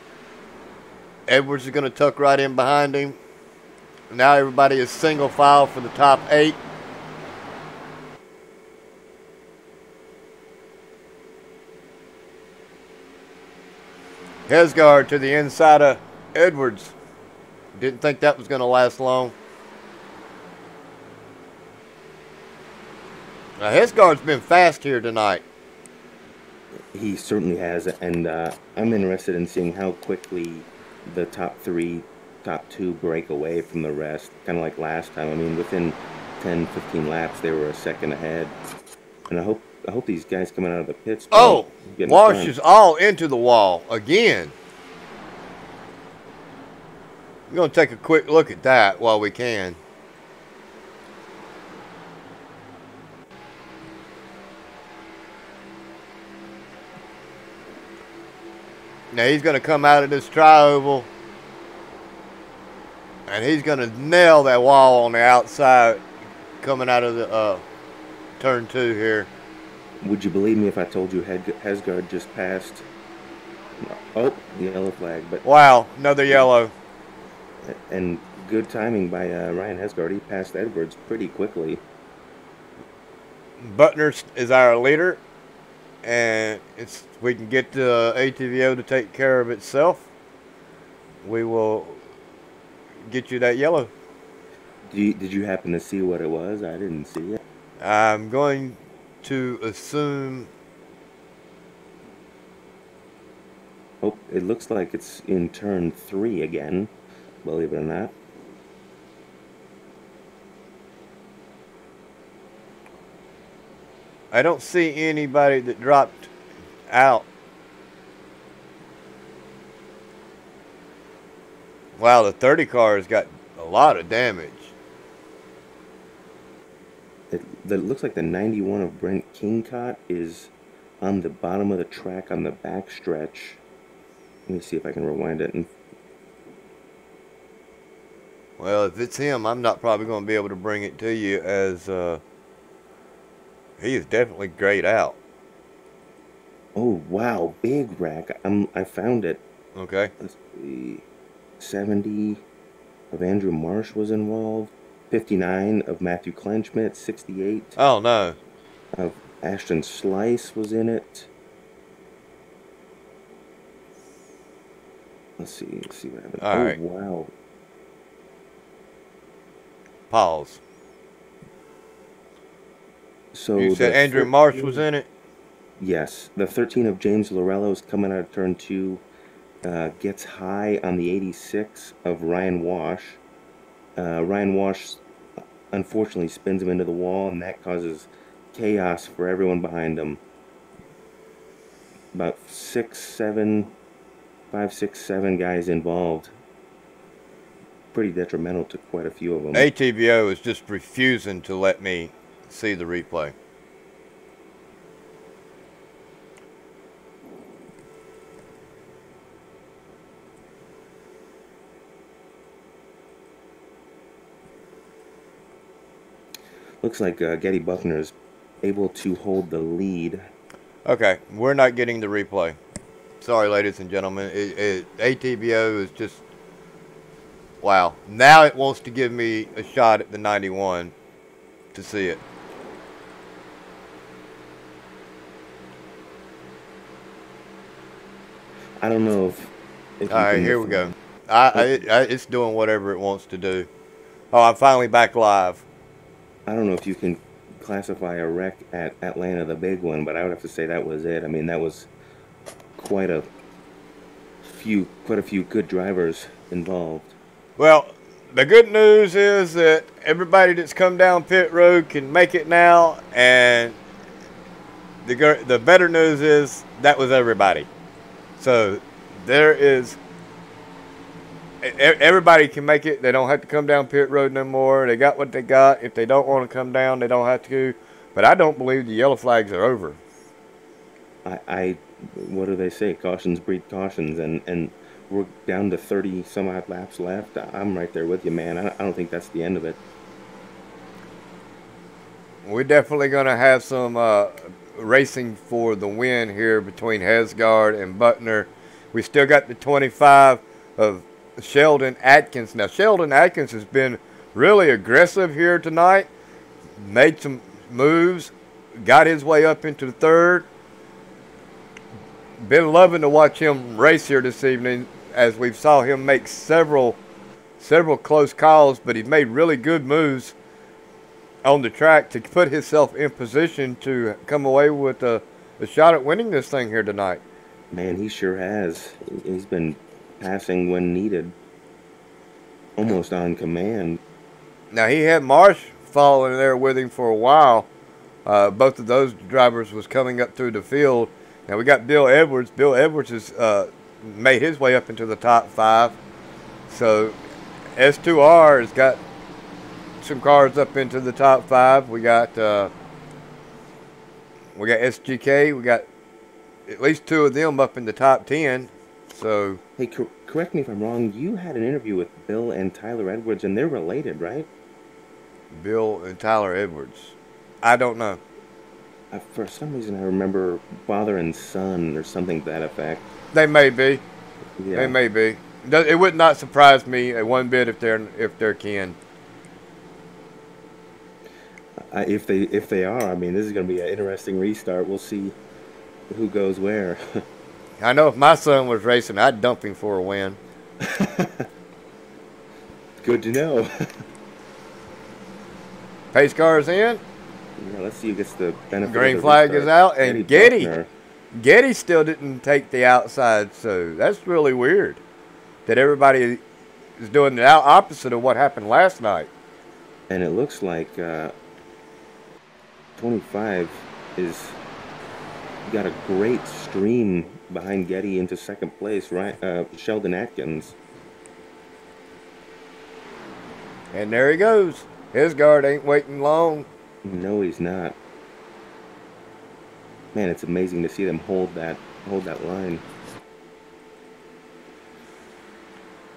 Edwards is going to tuck right in behind him. Now everybody is single file for the top 8. Hesgard to the inside of Edwards. Didn't think that was going to last long. Now Hesgard's been fast here tonight. He certainly has, and I'm interested in seeing how quickly the top 3, top 2 break away from the rest, kind of like last time. I mean, within 10, 15 laps, they were a second ahead. And I hope these guys coming out of the pits. Oh, Walsh is all into the wall again. We're going to take a quick look at that while we can. Now he's going to come out of this tri-oval, and he's going to nail that wall on the outside coming out of the turn 2 here. Would you believe me if I told you Hesgard just passed? Oh, yellow flag. But wow, another yellow. And good timing by Ryan Hesgaard. He passed Edwards pretty quickly. Butner is our leader, and we can get the ATVO to take care of itself. We will get you that yellow. Did you happen to see what it was? I didn't see it. I'm going to assume. Oh, it looks like it's in turn 3 again, believe it or not. I don't see anybody that dropped out. Wow, the 30 car has got a lot of damage. It looks like the 91 of Brent Kingcott is on the bottom of the track on the back stretch. Let me see if I can rewind it. Well, if it's him, I'm not probably going to be able to bring it to you, as he is definitely grayed out. Oh, wow, big wreck. I found it. Okay. Let's see. 70 of Andrew Marsh was involved. 59 of Matthew Kleinschmidt. 68 Oh, no. of Ashton Slice was in it. Let's see what happened. All right. Wow. Pause. So You said Andrew Marsh was in it? Yes. The 13 of James Lorello's coming out of turn 2. Gets high on the 86 of Ryan Wash. Ryan Wash unfortunately spins him into the wall, and that causes chaos for everyone behind him. About 5, 6, 7 guys involved. Pretty detrimental to quite a few of them. ATVO is just refusing to let me see the replay. Looks like Getty Buckner is able to hold the lead. Okay, we're not getting the replay. Sorry, ladies and gentlemen. ATVO is just... Wow. Now it wants to give me a shot at the 91 to see it. I don't know if All right, here we go. It's doing whatever it wants to do. Oh, I'm finally back live. I don't know if you can classify a wreck at Atlanta the big one, but I would have to say that was it. I mean, that was quite a few good drivers involved. Well, the good news is that everybody that's come down pit road can make it now, and the better news is that was everybody. So there is... Everybody can make it. They don't have to come down pit road no more. They got what they got. If they don't want to come down, they don't have to. But I don't believe the yellow flags are over. What do they say? Cautions breed cautions, and we're down to 30 some odd laps left. I'm right there with you, man. I don't think that's the end of it. We're definitely going to have some racing for the win here between Hesgaard and Butner. We still got the 25 of Sheldon Atkins. Now, Sheldon Atkins has been really aggressive here tonight. Made some moves. Got his way up into the third. Been loving to watch him race here this evening, as we've saw him make several close calls, but he's made really good moves on the track to put himself in position to come away with a shot at winning this thing here tonight. Man, he sure has. He's been passing when needed, almost on command. Now, he had Marsh following there with him for a while. Both of those drivers was coming up through the field. Now, we got Bill Edwards. Bill Edwards has made his way up into the top 5. So, S2R has got some cars up into the top 5. We got SGK. We got at least 2 of them up in the top 10. So, hey, correct me if I'm wrong. You had an interview with Bill and Tyler Edwards, and they're related, right? Bill and Tyler Edwards. I don't know. For some reason, I remember father and son or something to that effect. They may be. Yeah. They may be. It would not surprise me one bit if they're kin. If they are, I mean, this is going to be an interesting restart. We'll see who goes where. I know if my son was racing, I'd dump him for a win. Good to know. Pace car's in. Yeah, let's see who gets the benefit. Green of the flag restart. is out, and Buckner. Getty still didn't take the outside, so that's really weird that everybody is doing the opposite of what happened last night. And it looks like 25 is got a great stream behind Getty into second place, right? Sheldon Atkins. And there he goes. His guard ain't waiting long. No, he's not. Man, it's amazing to see them hold that line.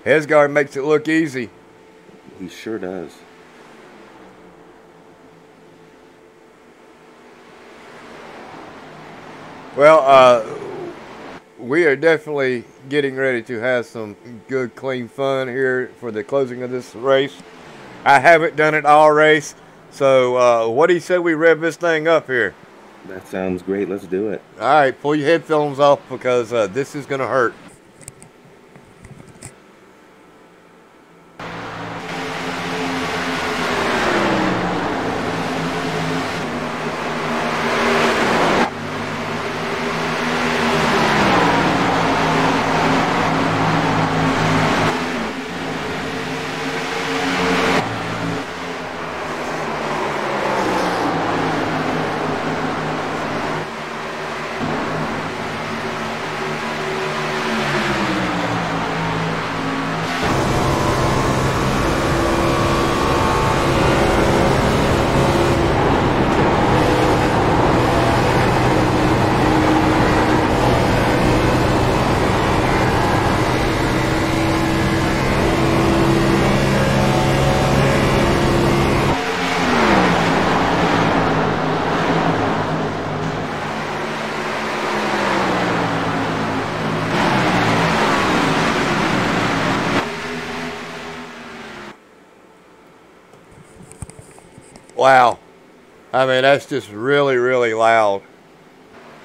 His guard makes it look easy. He sure does. Well, we are definitely getting ready to have some good, clean fun here for the closing of this race. I haven't done it all race, so what do you say we rev this thing up here? That sounds great. Let's do it. All right, pull your headphones off because this is going to hurt. Wow. I mean, that's just really, really loud.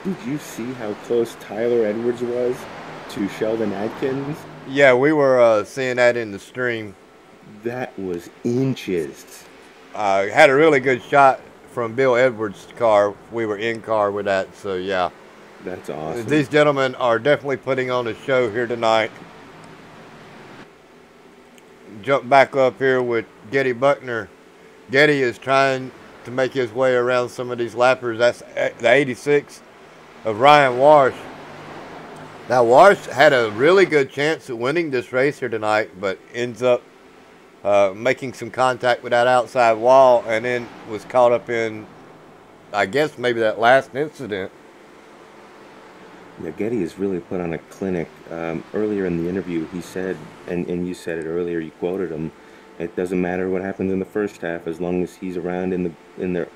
Did you see how close Tyler Edwards was to Sheldon Atkins? Yeah, we were seeing that in the stream. That was inches. Had a really good shot from Bill Edwards' car. We were in car with that, so yeah. That's awesome. These gentlemen are definitely putting on a show here tonight. Jump back up here with Getty Buckner. Getty is trying to make his way around some of these lappers. That's the 86 of Ryan Walsh. Now, Walsh had a really good chance at winning this race here tonight, but ends up making some contact with that outside wall and then was caught up in, I guess, maybe that last incident. Yeah, Getty has really put on a clinic. Earlier in the interview, he said, and you said it earlier, you quoted him, it doesn't matter what happens in the first half as long as he's around in the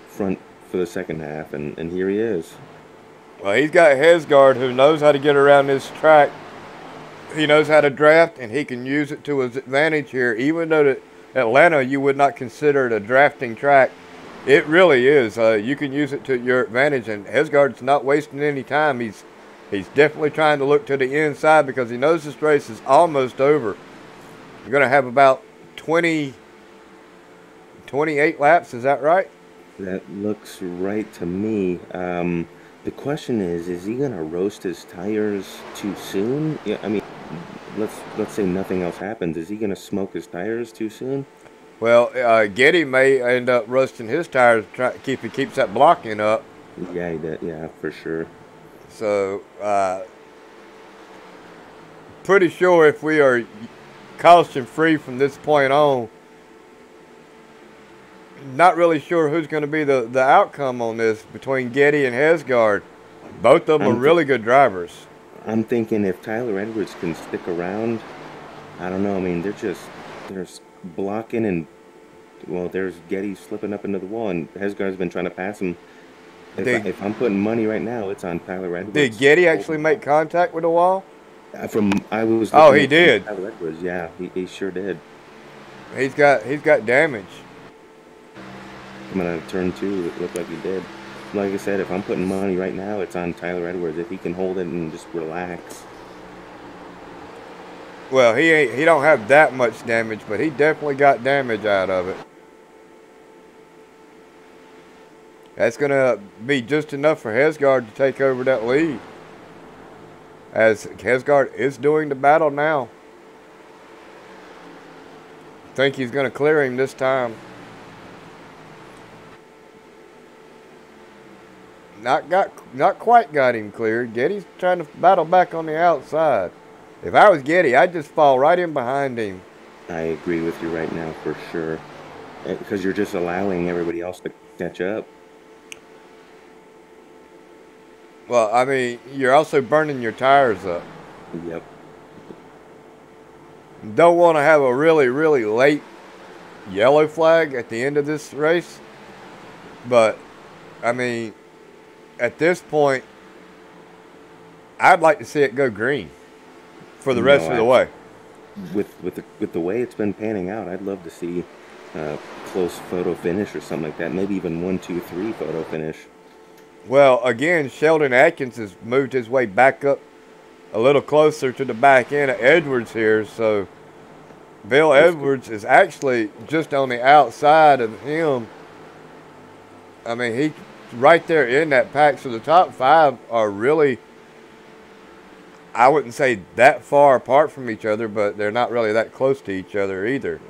front for the second half, and here he is. Well, he's got Hesgard who knows how to get around this track. He knows how to draft, and he can use it to his advantage here. Even though that Atlanta you would not consider it a drafting track, it really is. You can use it to your advantage, and Hesgard's not wasting any time. He's definitely trying to look to the inside because he knows this race is almost over. You're going to have about 28 laps, is that right? That looks right to me. The question is he going to roast his tires too soon? Yeah, I mean, let's say nothing else happens. Is he going to smoke his tires too soon? Well, Getty may end up roasting his tires if he keeps that blocking up. Yeah, yeah, for sure. So, pretty sure if we are caution-free from this point on, not really sure who's going to be the outcome on this between Getty and Hesgard. Both of them are really good drivers. I'm thinking if Tyler Edwards can stick around, I don't know. I mean, they're blocking and, well, there's Getty slipping up into the wall, and Hesgard's been trying to pass him. If I'm putting money right now, it's on Tyler Edwards. Did Getty actually make contact with the wall? From I was Oh, looking he at from did. Tyler Edwards. Yeah, he sure did. He's got damage. Coming out of turn two, it looked like he did. Like I said, if I'm putting money right now, it's on Tyler Edwards. If he can hold it and just relax. Well, he don't have that much damage, but he definitely got damage out of it. That's gonna be just enough for Hesgard to take over that lead, as Hesgard is doing the battle now. Think he's gonna clear him this time. Not quite got him cleared. Getty's trying to battle back on the outside. If I was Getty, I'd just fall right in behind him. I agree with you right now for sure, because you're just allowing everybody else to catch up. Well, I mean, you're also burning your tires up. Yep. Don't want to have a really, really late yellow flag at the end of this race. But, I mean, at this point, I'd like to see it go green for the rest of the way. With the way it's been panning out, I'd love to see a close photo finish or something like that. Maybe even 1, 2, 3 photo finish. Well, again, Sheldon Atkins has moved his way back up a little closer to the back end of Edwards here. So, Bill Edwards is actually just on the outside of him. I mean, he's right there in that pack. So the top 5 are really, I wouldn't say that far apart from each other, but they're not really that close to each other either.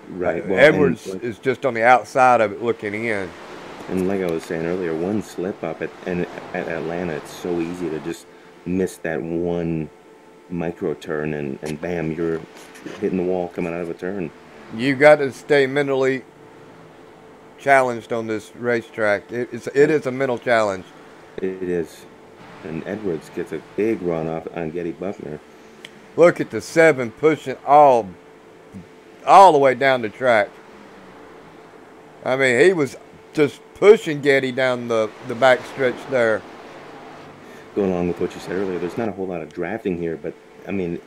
Right. Well, Edwards is just on the outside of it looking in. And like I was saying earlier, one slip up at Atlanta, it's so easy to just miss that one micro turn and bam, you're hitting the wall coming out of a turn. You got to stay mentally challenged on this racetrack. It is a mental challenge. It is. And Edwards gets a big run off on Getty Buckner. Look at the 7 pushing all the way down the track. I mean, he was just pushing Getty down the back stretch there. Going along with what you said earlier, there's not a whole lot of drafting here, but I mean,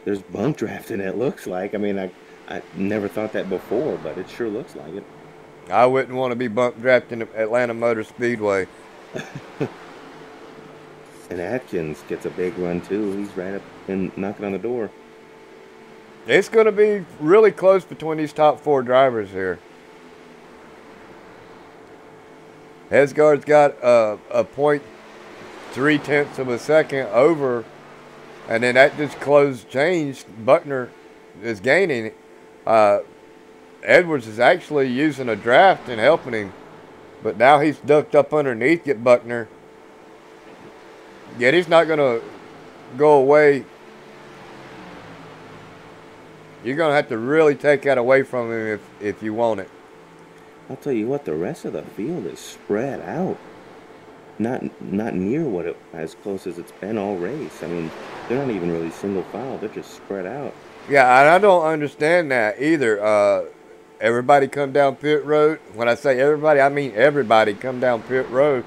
there's bump drafting, it looks like. I mean, I never thought that before, but it sure looks like it. I wouldn't want to be bump drafting at Atlanta Motor Speedway. And Atkins gets a big run too. He's right up and knocking on the door. It's going to be really close between these top 4 drivers here. Hesgard's got a 0.3 of a second over, and then that just changed. Buckner is gaining. Edwards is actually using a draft and helping him, but now he's ducked up underneath get Buckner. Getty's not going to go away. You're going to have to really take that away from him if you want it. I'll tell you what, the rest of the field is spread out. Not near what it as close as it's been all race. I mean, they're not even really single file. They're just spread out. Yeah, and I don't understand that either. Everybody come down pit road. When I say everybody, I mean everybody come down pit road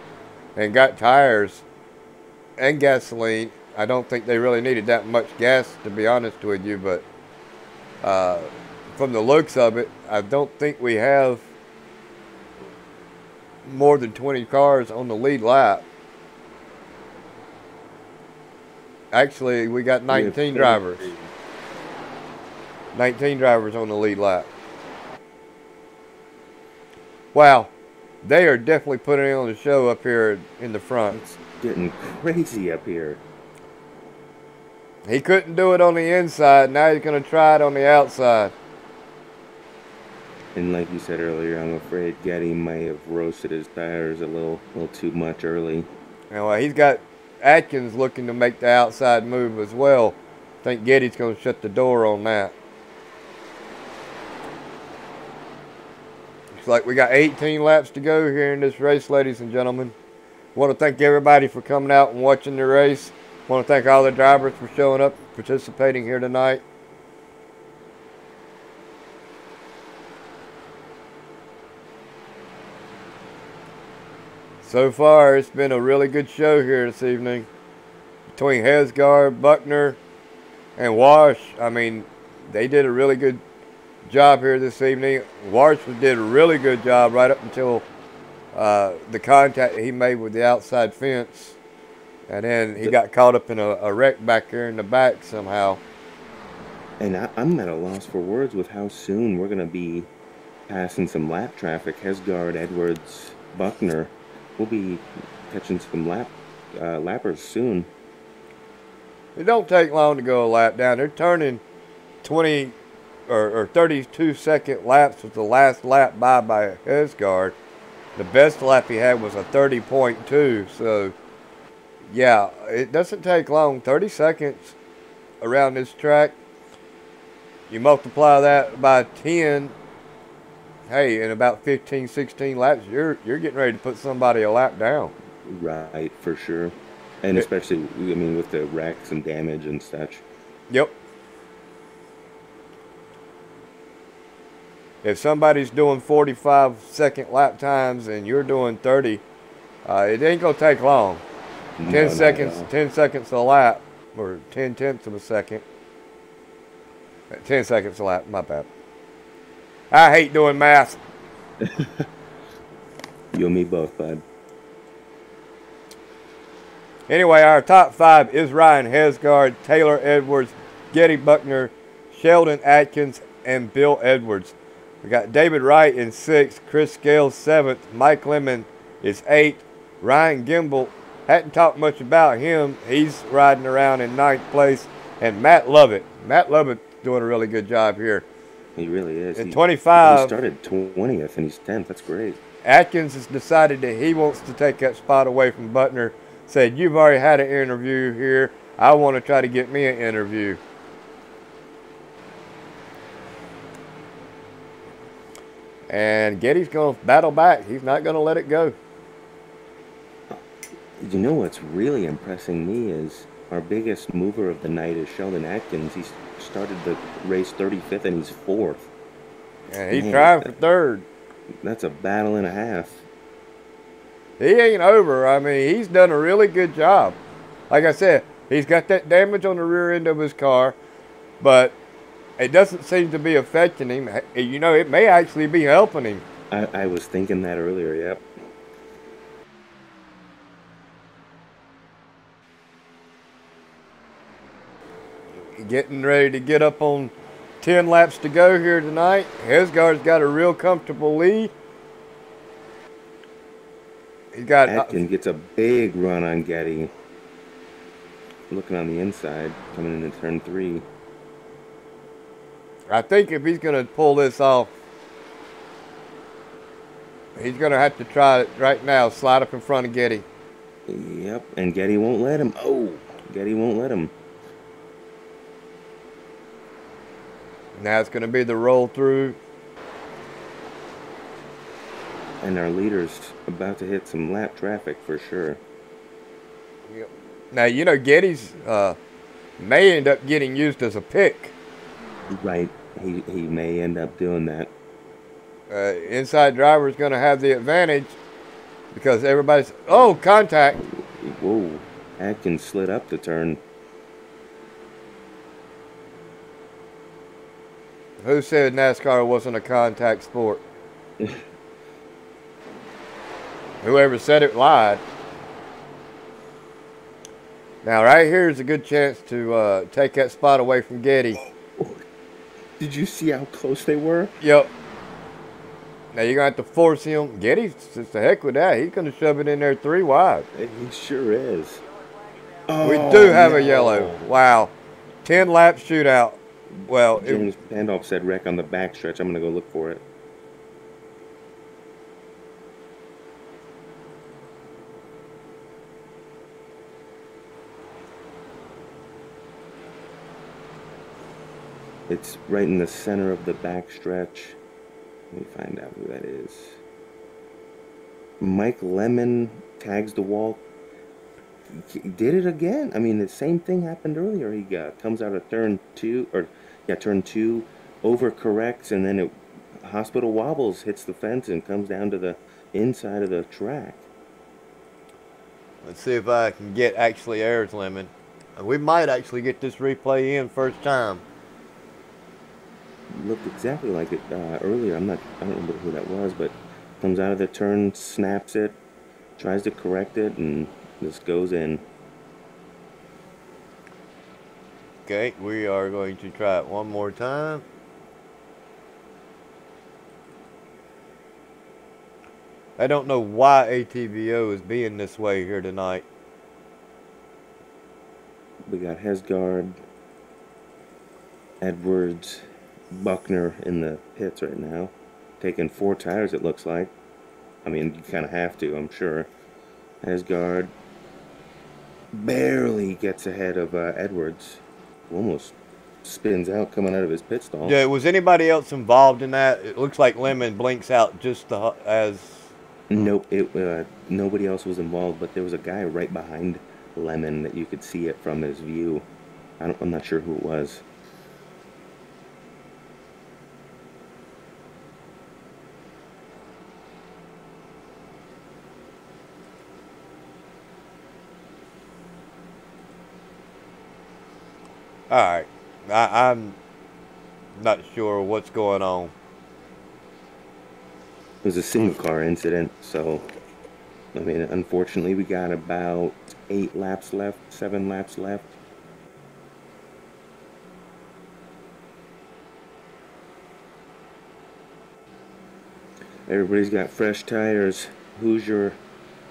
and got tires and gasoline. I don't think they really needed that much gas, to be honest with you, but from the looks of it, I don't think we have more than 20 cars on the lead lap. Actually, we got 19 drivers. 19 drivers on the lead lap. Wow, they are definitely putting on the show up here in the front. It's getting crazy up here. He couldn't do it on the inside. Now he's going to try it on the outside. And like you said earlier, I'm afraid Getty may have roasted his tires a little too much early. Well, he's got Atkins looking to make the outside move as well. I think Getty's going to shut the door on that. Looks like we got 18 laps to go here in this race, ladies and gentlemen. Want to thank everybody for coming out and watching the race. Want to thank all the drivers for showing up, participating here tonight. So far, it's been a really good show here this evening between Hesgard, Buckner, and Wash. I mean, they did a really good job here this evening. Wash did a really good job right up until the contact he made with the outside fence. And then he got caught up in a wreck back here in the back somehow. And I'm at a loss for words with how soon we're going to be passing some lap traffic. Hesgard, Edwards, Buckner. We'll be catching some lappers soon. It don't take long to go a lap down. They're turning 20 or 32-second laps with the last lap by Hesgard. The best lap he had was a 30.2. So, yeah, it doesn't take long. 30 seconds around this track. You multiply that by 10. Hey, in about 15, 16 laps, you're getting ready to put somebody a lap down. Right, for sure. And especially, I mean, with the wrecks and damage and such. Yep. If somebody's doing 45-second lap times and you're doing 30, it ain't gonna take long. 10 seconds a lap, or 10/10 of a second. 10 seconds a lap. My bad. I hate doing math. You and me both, bud. Anyway, our top 5 is Ryan Hesgard, Taylor Edwards, Getty Buckner, Sheldon Atkins, and Bill Edwards. We got David Wright in 6th, Chris Scales 7th, Mike Lemon is 8th, Ryan Gimble, hadn't talked much about him. He's riding around in 9th place, and Matt Lovett. Matt Lovett doing a really good job here. He really is. In 25. He started 20th and he's 10th. That's great. Atkins has decided that he wants to take that spot away from Buckner. Said, you've already had an interview here. I want to try to get me an interview. And Getty's going to battle back. He's not going to let it go. You know what's really impressing me is our biggest mover of the night is Sheldon Atkins. He started the race 35th and he's 4th. And he's trying for 3rd. That's a battle and a half. He ain't over. I mean, he's done a really good job. Like I said, he's got that damage on the rear end of his car, but it doesn't seem to be affecting him. You know, it may actually be helping him. I was thinking that earlier, yep. Getting ready to get up on 10 laps to go here tonight. Hesgard's got a real comfortable lead. He's got Atkins gets a big run on Getty. Looking on the inside, coming into turn 3. I think if he's going to pull this off, he's going to have to try it right now. Slide up in front of Getty. Yep, and Getty won't let him. Oh, Getty won't let him. Now it's going to be the roll through. And our leader's about to hit some lap traffic for sure. Yep. Now, you know, Getty's may end up getting used as a pick. Right. He may end up doing that. Inside driver is going to have the advantage because everybody's... Oh, contact. Whoa. Atkins slid up the turn. Who said NASCAR wasn't a contact sport? Whoever said it lied. Now, right here is a good chance to take that spot away from Getty. Did you see how close they were? Yep. Now, you're going to have to force him. Getty's just the heck with that. He's going to shove it in there 3 wide. He sure is. We do have a yellow. Wow. 10 lap shootout. Well, James Pandolf said wreck on the backstretch. I'm going to go look for it. It's right in the center of the backstretch. Let me find out who that is. Mike Lemon tags the wall. He did it again. I mean, the same thing happened earlier. He comes out of turn 2, turn 2, overcorrects, and then it hospital wobbles, hits the fence, and comes down to the inside of the track. Let's see if I can get actually Ayers Lemon. We might actually get this replay in first time. Looked exactly like it earlier. I don't remember who that was, but comes out of the turn, snaps it, tries to correct it, and just goes in. Okay, we are going to try it one more time. I don't know why ATVO is being this way here tonight. We got Hesgard, Edwards, Buckner in the pits right now. Taking 4 tires, it looks like. I mean, you kind of have to, I'm sure. Hesgard barely gets ahead of Edwards. Almost spins out coming out of his pit stall. Yeah, was anybody else involved in that? It looks like Lemon blinks out just as... Nope, nobody else was involved, but there was a guy right behind Lemon that you could see it from his view. I'm not sure who it was. All right, I'm not sure what's going on. It was a single car incident, so I mean, unfortunately, we got about 8 laps left, 7 laps left. Everybody's got fresh tires. Who's your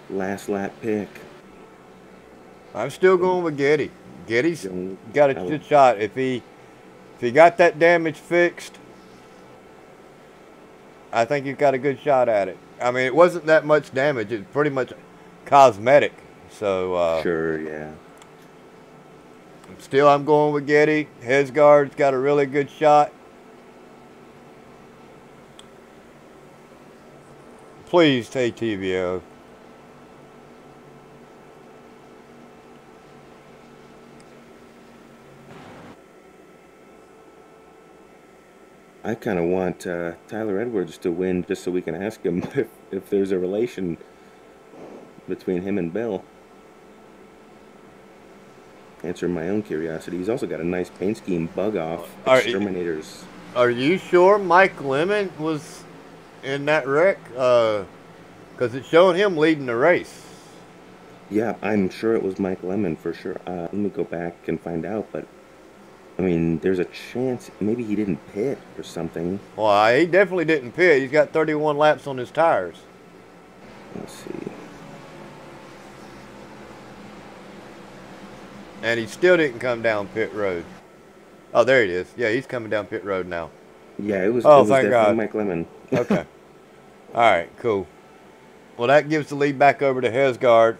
last lap pick? I'm still going with Getty. Getty's got a good shot. If he got that damage fixed, I think he's got a good shot at it. I mean, it wasn't that much damage. It's pretty much cosmetic. So sure, yeah. Still, I'm going with Getty. Hesgard's got a really good shot. Please take TVO. I kind of want Tyler Edwards to win just so we can ask him if there's a relation between him and Bill. Answer my own curiosity. He's also got a nice paint scheme, bug off, exterminators. Are you sure Mike Lemon was in that wreck? Because it showed him leading the race. Yeah, I'm sure it was Mike Lemon for sure. Let me go back and find out, but I mean, there's a chance maybe he didn't pit or something. Well, he definitely didn't pit. He's got 31 laps on his tires. Let's see. And he still didn't come down pit road. Oh, there he is. Yeah, he's coming down pit road now. Yeah, it was thank definitely God. Mike Lemon. Okay. All right, cool. Well, that gives the lead back over to Hesgard.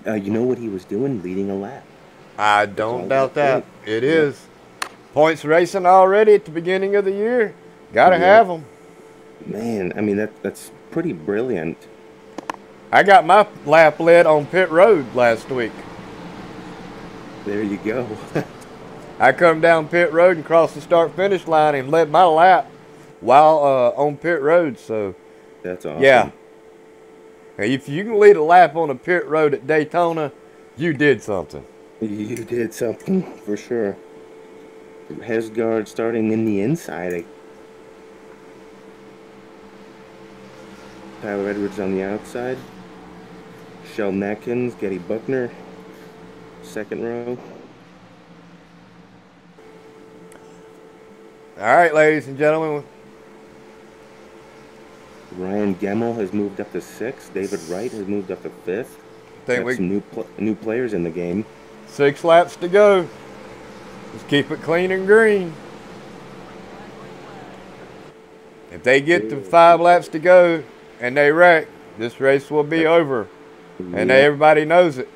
You know what he was doing? Leading a lap. I don't doubt that. It is. Points racing already at the beginning of the year. Got to have them. Man, I mean, that's pretty brilliant. I got my lap led on pit road last week. There you go. I come down pit road and crossed the start-finish line and led my lap while on pit road. So that's awesome. Yeah. If you can lead a lap on a pit road at Daytona, you did something. You did something, for sure. Hesgard starting in the inside. Tyler Edwards on the outside. Sheldon Atkins, Getty Buckner, second row. All right, ladies and gentlemen. Ryan Gemmel has moved up to 6th. David Wright has moved up to 5th. Got some new players in the game. 6 laps to go. Just keep it clean and green. If they get to 5 laps to go and they wreck, this race will be over. And everybody knows it.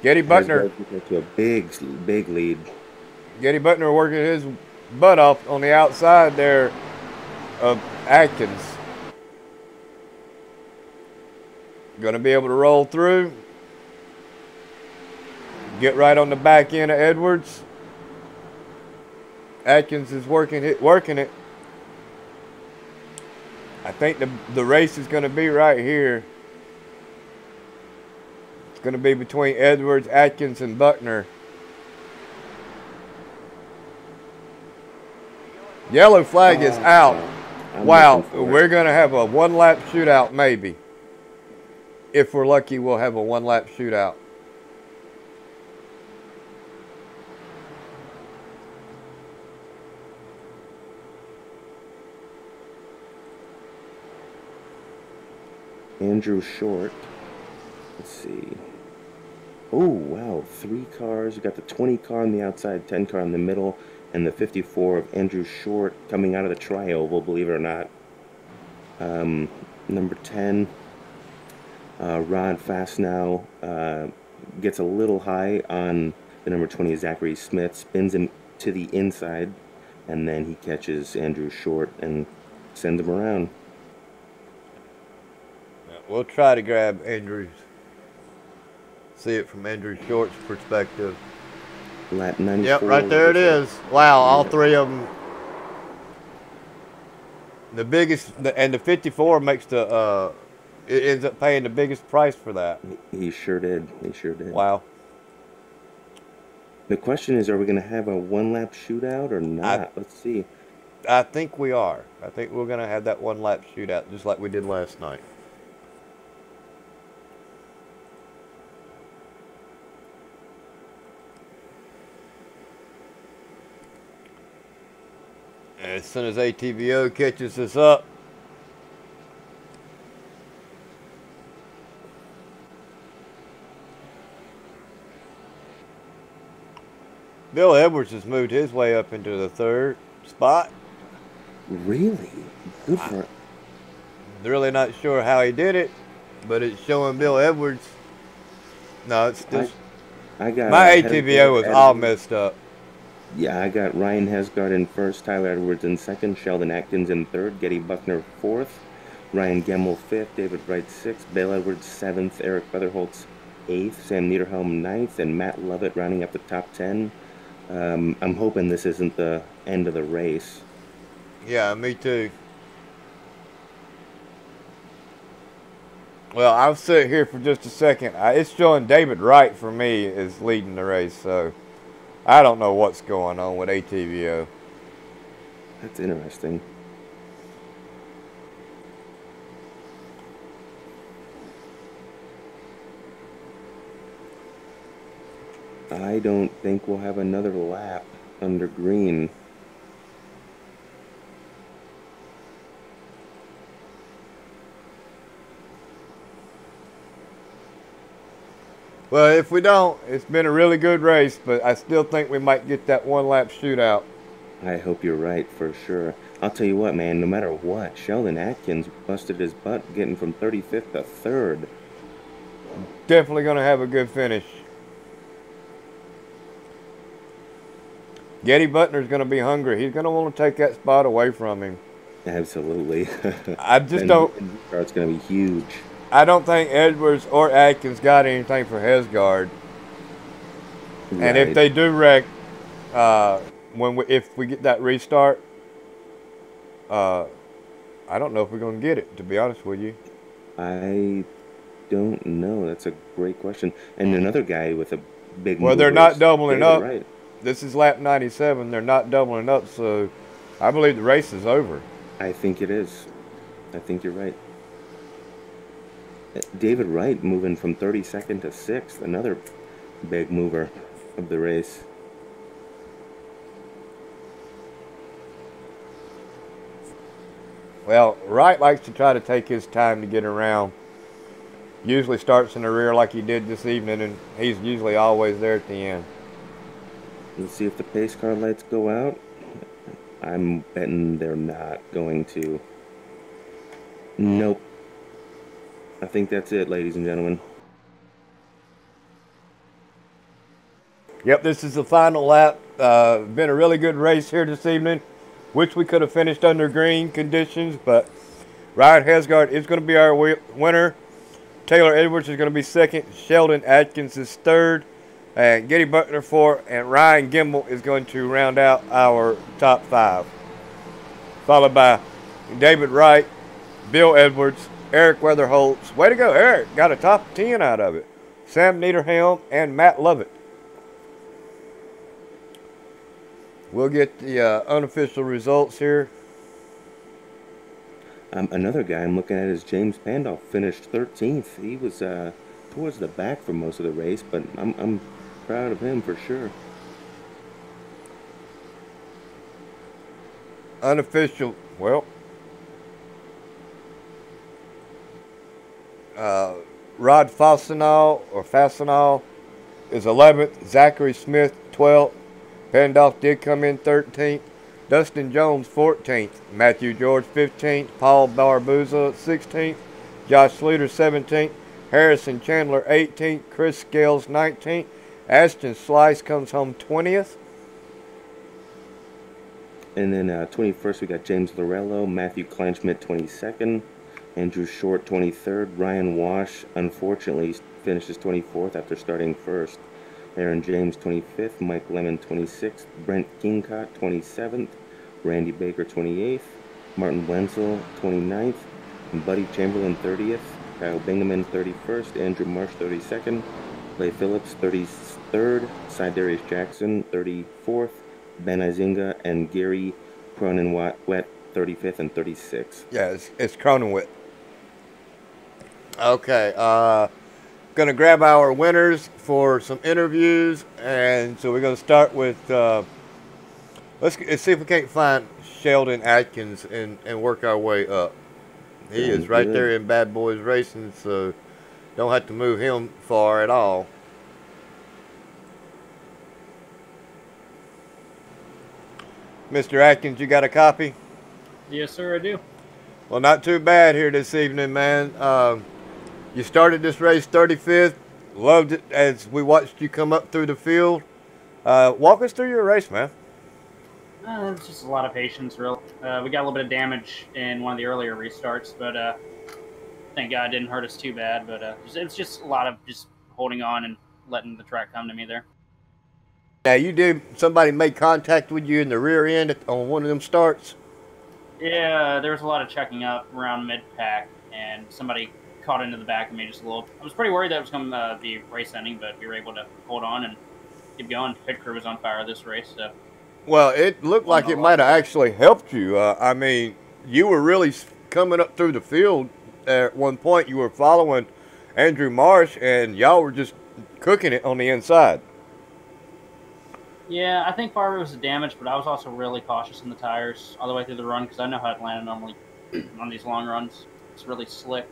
Getty Buckner. To a big lead. Getty Buckner working his butt off on the outside there of Atkins. Going to be able to roll through. Get right on the back end of Edwards. Atkins is working it. I think the race is going to be right here. Going to be between Edwards, Atkins, and Buckner. Yellow flag is out. Wow, we're going to have a one-lap shootout maybe. If we're lucky, we'll have a one-lap shootout. Andrew Short. Let's see. Oh, wow. 3 cars. You got the 20 car on the outside, 10 car in the middle, and the 54 of Andrew Short coming out of the tri-oval, believe it or not. Number 10, Rod Fastnow gets a little high on the number 20, Zachary Smith, spins him to the inside, and then he catches Andrew Short and sends him around. We'll try to grab Andrew's. See it from Andrew Short's perspective. Lap 94. Yep, right there it is. Wow, all 3 of them. The biggest, and the 54 makes the, it ends up paying the biggest price for that. He sure did. He sure did. Wow. The question is, are we going to have a one-lap shootout or not? Let's see. I think we are. I think we're going to have that one-lap shootout just like we did last night. As soon as ATVO catches us up, Bill Edwards has moved his way up into the 3rd spot. Really? Good for him. Really not sure how he did it, but it's showing Bill Edwards. No, it's just I got my ATVO was all messed up. Yeah, I got Ryan Hesgard in 1st, Tyler Edwards in 2nd, Sheldon Atkins in 3rd, Getty Buckner 4th, Ryan Gemmel 5th, David Wright 6th, Bill Edwards 7th, Eric Weatherholtz 8th, Sam Niederhelm 9th, and Matt Lovett rounding up the top 10. I'm hoping this isn't the end of the race. Yeah, me too. Well, I'll sit here for just a second. It's showing David Wright for me is leading the race, so I don't know what's going on with ATVO. That's interesting. I don't think we'll have another lap under green. Well, if we don't, it's been a really good race, but I still think we might get that one-lap shootout. I hope you're right, for sure. I'll tell you what, man, no matter what, Sheldon Atkins busted his butt getting from 35th to 3rd. Definitely going to have a good finish. Getty Buckner's going to be hungry. He's going to want to take that spot away from him. Absolutely. I just don't... It's going to be huge. I don't think Edwards or Atkins got anything for Hesgard. Right. And if they do wreck, if we get that restart, I don't know if we're going to get it, to be honest with you. I don't know. That's a great question. And another guy with a big... Well, they're not doubling up. Right. This is lap 97. They're not doubling up, so I believe the race is over. I think it is. I think you're right. David Wright moving from 32nd to 6th, another big mover of the race. Well, Wright likes to try to take his time to get around. Usually starts in the rear like he did this evening, and he's usually always there at the end. Let's see if the pace car lights go out. I'm betting they're not going to. Nope. I think that's it, ladies and gentlemen. Yep, this is the final lap. Been a really good race here this evening. Wish we could have finished under green conditions, but Ryan Hesgard is going to be our winner. Taylor Edwards is going to be 2nd. Sheldon Atkins is 3rd. And Getty Buckner 4th. And Ryan Gemmel is going to round out our top 5. Followed by David Wright, Bill Edwards, Eric Weatherholtz. Way to go, Eric. Got a top 10 out of it. Sam Niederhelm, and Matt Lovett. We'll get the unofficial results here. Another guy I'm looking at is James Pandolf, finished 13th. He was towards the back for most of the race, but I'm proud of him for sure. Unofficial, well, Rod Fastenal is 11th. Zachary Smith 12th. Pandolf did come in 13th. Dustin Jones 14th. Matthew George 15th. Paul Barbuza 16th. Josh Sleater 17th. Harrison Chandler 18th. Chris Scales 19th. Ashton Slice comes home 20th. And then 21st, we got James Lorello, Matthew Kleinschmidt 22nd, Andrew Short 23rd, Ryan Wash, unfortunately, finishes 24th after starting first. Aaron James 25th, Mike Lemon 26th, Brent Kingcott 27th, Randy Baker 28th, Martin Wenzel 29th, and Buddy Chamberlain 30th, Kyle Bingaman 31st, Andrew Marsh 32nd, Leigh Phillips 33rd, Cydarius Jackson 34th, Ben Izinga and Gary Cronenwet 35th and 36th. Yeah, it's Cronenwet. Okay, going to grab our winners for some interviews, and so we're going to start with, let's see if we can't find Sheldon Atkins and work our way up. He is right there in Bad Boys Racing, so don't have to move him far at all. Mr. Atkins, you got a copy? Yes, sir, I do. Well, not too bad here this evening, man. You started this race 35th. Loved it as we watched you come up through the field. Walk us through your race, man. It's just a lot of patience, really. We got a little bit of damage in one of the earlier restarts, but thank God it didn't hurt us too bad. But it's just a lot of just holding on and letting the track come to me there. Now, you did, somebody made contact with you in the rear end on one of them starts? Yeah, there was a lot of checking up around mid-pack, and somebody caught into the back of me just a little. I was pretty worried that it was going to be race ending, but we were able to hold on and keep going. Pit crew was on fire this race, so. Well, it looked like it might have actually helped you. I mean, you were really coming up through the field at one point. You were following Andrew Marsh, and y'all were just cooking it on the inside. Yeah, I think part of it was the damage, but I was also really cautious in the tires all the way through the run because I know how Atlanta normally on these long runs. It's really slick,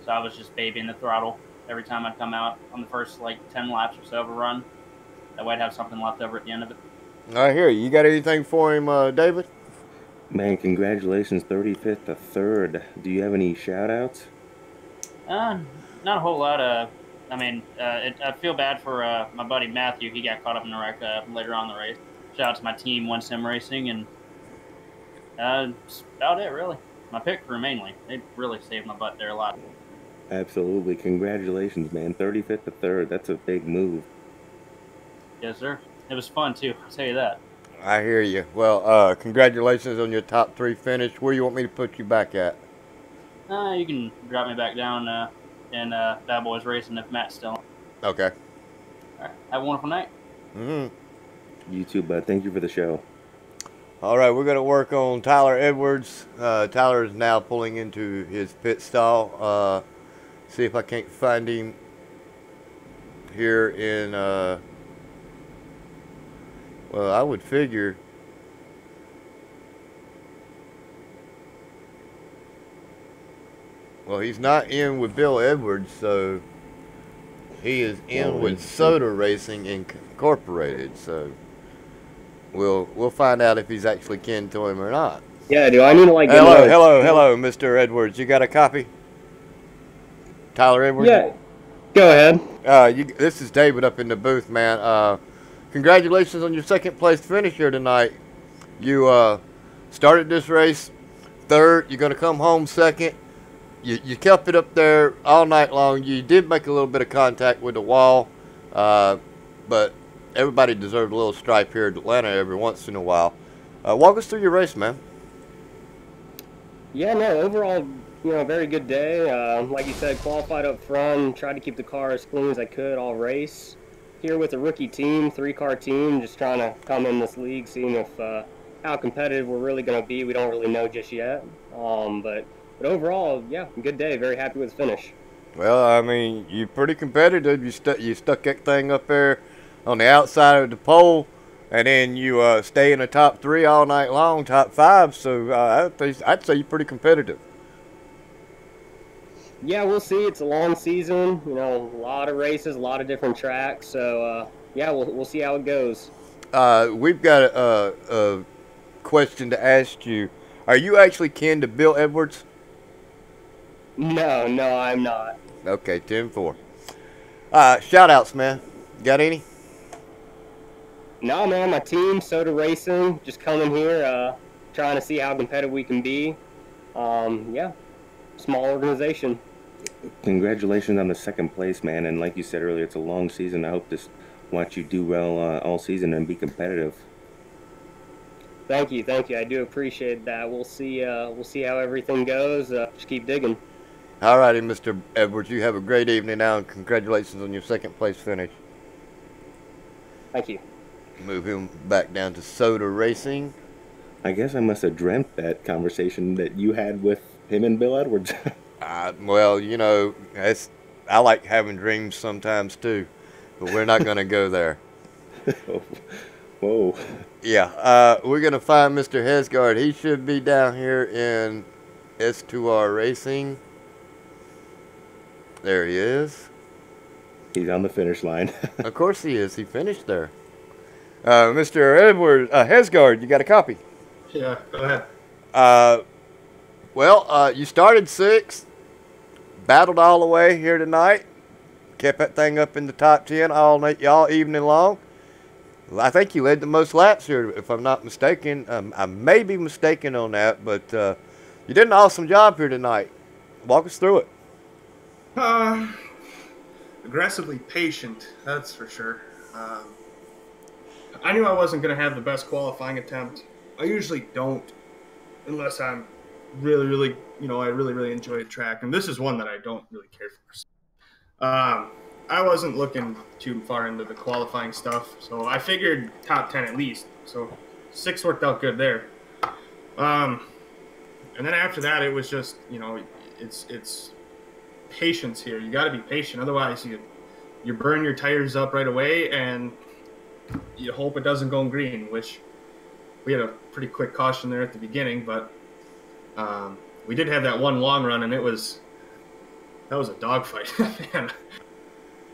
so I was just babying the throttle every time I'd come out on the first, 10 laps or so of a run. That way I'd have something left over at the end of it. I hear you. You got anything for him, David? Man, congratulations, 35th to 3rd. Do you have any shout-outs? Not a whole lot. I feel bad for my buddy Matthew. He got caught up in a wreck later on in the race. Shout out to my team, One Sim Racing, and that's about it, really. My pit crew, mainly. They really saved my butt there a lot. Absolutely. Congratulations, man. 35th to 3rd. That's a big move. Yes, sir. It was fun, too. I'll tell you that. I hear you. Well, congratulations on your top 3 finish. Where do you want me to put you back at? You can drop me back down in Bad Boys Racing if Matt's still on. Okay. All right. Have a wonderful night. You too, bud. Thank you for the show. All right, we're going to work on Tyler Edwards. Tyler is now pulling into his pit stall. See if I can't find him here in... well, I would figure... Well, he's not in with Bill Edwards, so he is in with Soda Racing Incorporated. So we'll find out if he's actually kin to him or not. Yeah, do I need to Hello, Mr. Edwards. You got a copy? Tyler Edwards? Yeah, go ahead. This is David up in the booth, man. Congratulations on your second place finish here tonight. You started this race 3rd. You're going to come home 2nd. You kept it up there all night long. You did make a little bit of contact with the wall, but everybody deserved a little stripe here at Atlanta every once in a while. Walk us through your race, man. Yeah, no, overall, a very good day. Like you said, qualified up front, tried to keep the car as clean as I could all race. Here with a rookie team, 3-car team, just trying to come in this league, seeing if how competitive we're really going to be. We don't really know just yet. But overall, yeah, good day. Very happy with the finish. Well, I mean, you're pretty competitive. You stuck that thing up there on the outside of the pole, and then you stay in the top 3 all night long, top 5. So I'd say you're pretty competitive. Yeah, we'll see. It's a long season. A lot of races, a lot of different tracks. So yeah, we'll see how it goes. We've got a question to ask you. Are you actually kin to Bill Edwards? No, I'm not. Okay, 10-4. Shout outs, man. Got any? No, man, my team, Soda Racing, just coming here, trying to see how competitive we can be. Yeah, small organization. Congratulations on the second place, man. And like you said earlier, it's a long season. I hope to watch you do well all season and be competitive. Thank you. I do appreciate that. We'll see how everything goes. Just keep digging. All righty, Mr. Edwards. You have a great evening now, and congratulations on your second place finish. Thank you. Move him back down to Soda Racing. I guess I must have dreamt that conversation that you had with him and Bill Edwards. Well, I like having dreams sometimes too, but we're not going to go there. Whoa. Yeah, we're going to find Mr. Hesgard. He should be down here in S2R Racing. There he is. He's on the finish line. Of course he is. He finished there. Mr. Edward Hesgard, you got a copy? Yeah, go ahead. You started 6th, battled all the way here tonight, kept that thing up in the top 10 all evening long. I think you led the most laps here, if I'm not mistaken. I may be mistaken on that, but you did an awesome job here tonight. Walk us through it. Aggressively patient, that's for sure. I knew I wasn't going to have the best qualifying attempt. I usually don't, unless I'm really, really, I really, really enjoy a track. And this is one that I don't really care for. I wasn't looking too far into the qualifying stuff, so I figured top 10 at least. So 6 worked out good there. And then after that, it was just, it's patience here. You got to be patient, otherwise you burn your tires up right away, and you hope it doesn't go green. Which we had a pretty quick caution there at the beginning, but we did have that one long run, and that was a dogfight. Man.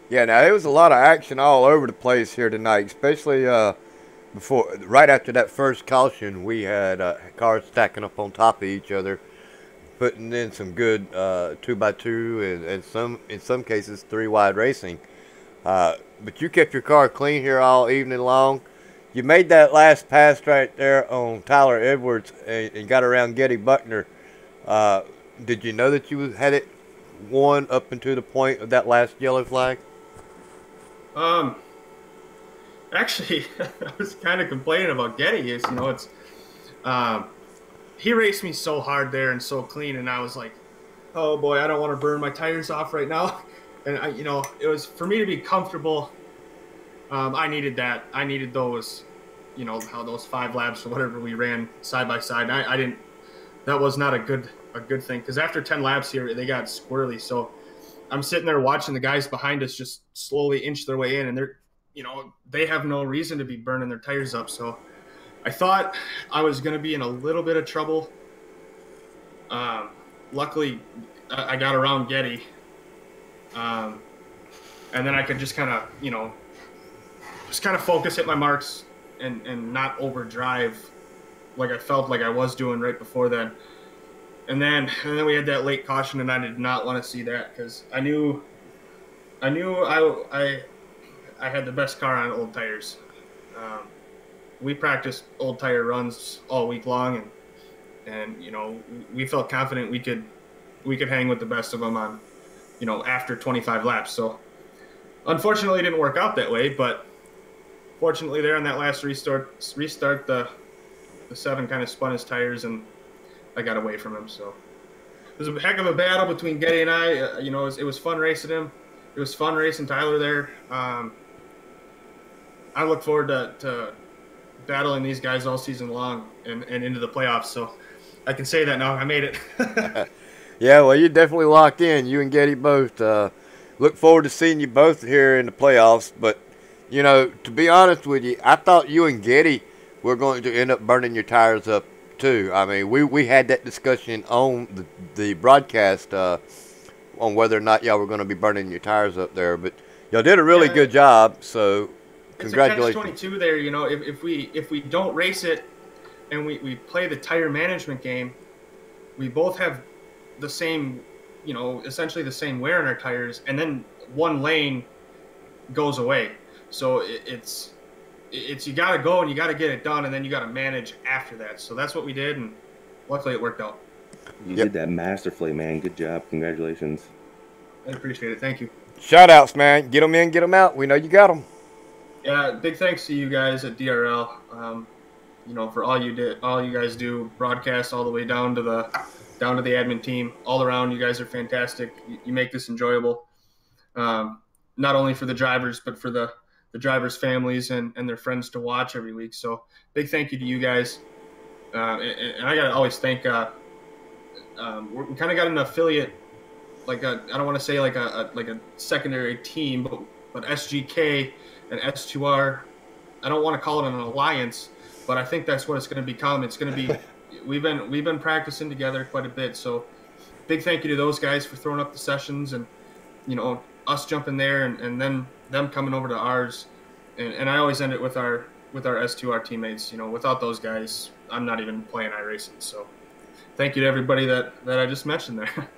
Yeah, now there was a lot of action all over the place here tonight, especially right after that first caution. We had cars stacking up on top of each other, putting in some good 2x2 and in some cases 3-wide racing. But you kept your car clean here all evening long. You made that last pass right there on Tyler Edwards and got around Getty Buckner. Did you know that you had it won up until the point of that last yellow flag? Actually, I was kind of complaining about Getty. He raced me so hard there and so clean, and I was like, oh boy, I don't want to burn my tires off right now. And it was for me to be comfortable. I needed that. I needed those, how those 5 laps or whatever we ran side by side. And I didn't. That was not a good thing, because after 10 laps here, they got squirrely. So I'm sitting there watching the guys behind us just slowly inch their way in, and they have no reason to be burning their tires up. So I thought I was going to be in a little bit of trouble. Luckily, I got around Getty. And then I could just kind of focus, hit my marks, and not overdrive like I felt like I was doing right before then. And then we had that late caution, and I did not want to see that, because I knew I had the best car on old tires. We practiced old tire runs all week long, and we felt confident we could hang with the best of them on, after 25 laps. So unfortunately it didn't work out that way, but fortunately there on that last restart the 7 kind of spun his tires, and I got away from him. So was a heck of a battle between Getty and I. You know, it was fun racing him. It was fun racing Tyler there. I look forward to battling these guys all season long and into the playoffs. So I can say that now. I made it. Yeah, well, you're definitely locked in. You and Getty both. Look forward to seeing you both here in the playoffs. But, you know, to be honest with you, I thought you and Getty were going to end up burning your tires up too. I mean, we had that discussion on the broadcast on whether or not y'all were going to be burning your tires up there. But y'all did a really good job, so congratulations. It's a catch-22 there. You know, if we don't race it and we play the tire management game, we both have the same, you know, essentially the same wear in our tires, and then one lane goes away. So it's you got to go and you got to get it done, and then you got to manage after that. So that's what we did, and luckily it worked out. You did that masterfully, man. Good job. Congratulations. I appreciate it. Thank you. Shout outs, man. Get them in, get them out. We know you got them. Yeah, big thanks to you guys at DRL. You know, for all you guys do, broadcast all the way down to the admin team. All around, you guys are fantastic. You make this enjoyable, not only for the drivers, but for the drivers' families and their friends to watch every week. So big thank you to you guys. And I got to always thank, we kind of got an affiliate, I don't want to say like a secondary team, but SGK and S2R, I don't want to call it an alliance, but I think that's what it's going to become. It's going to be, we've been practicing together quite a bit. So big thank you to those guys for throwing up the sessions, and, you know, us jumping there and then them coming over to ours. And I always end it with our S2R teammates. You know, without those guys, I'm not even playing iRacing. So thank you to everybody that I just mentioned there.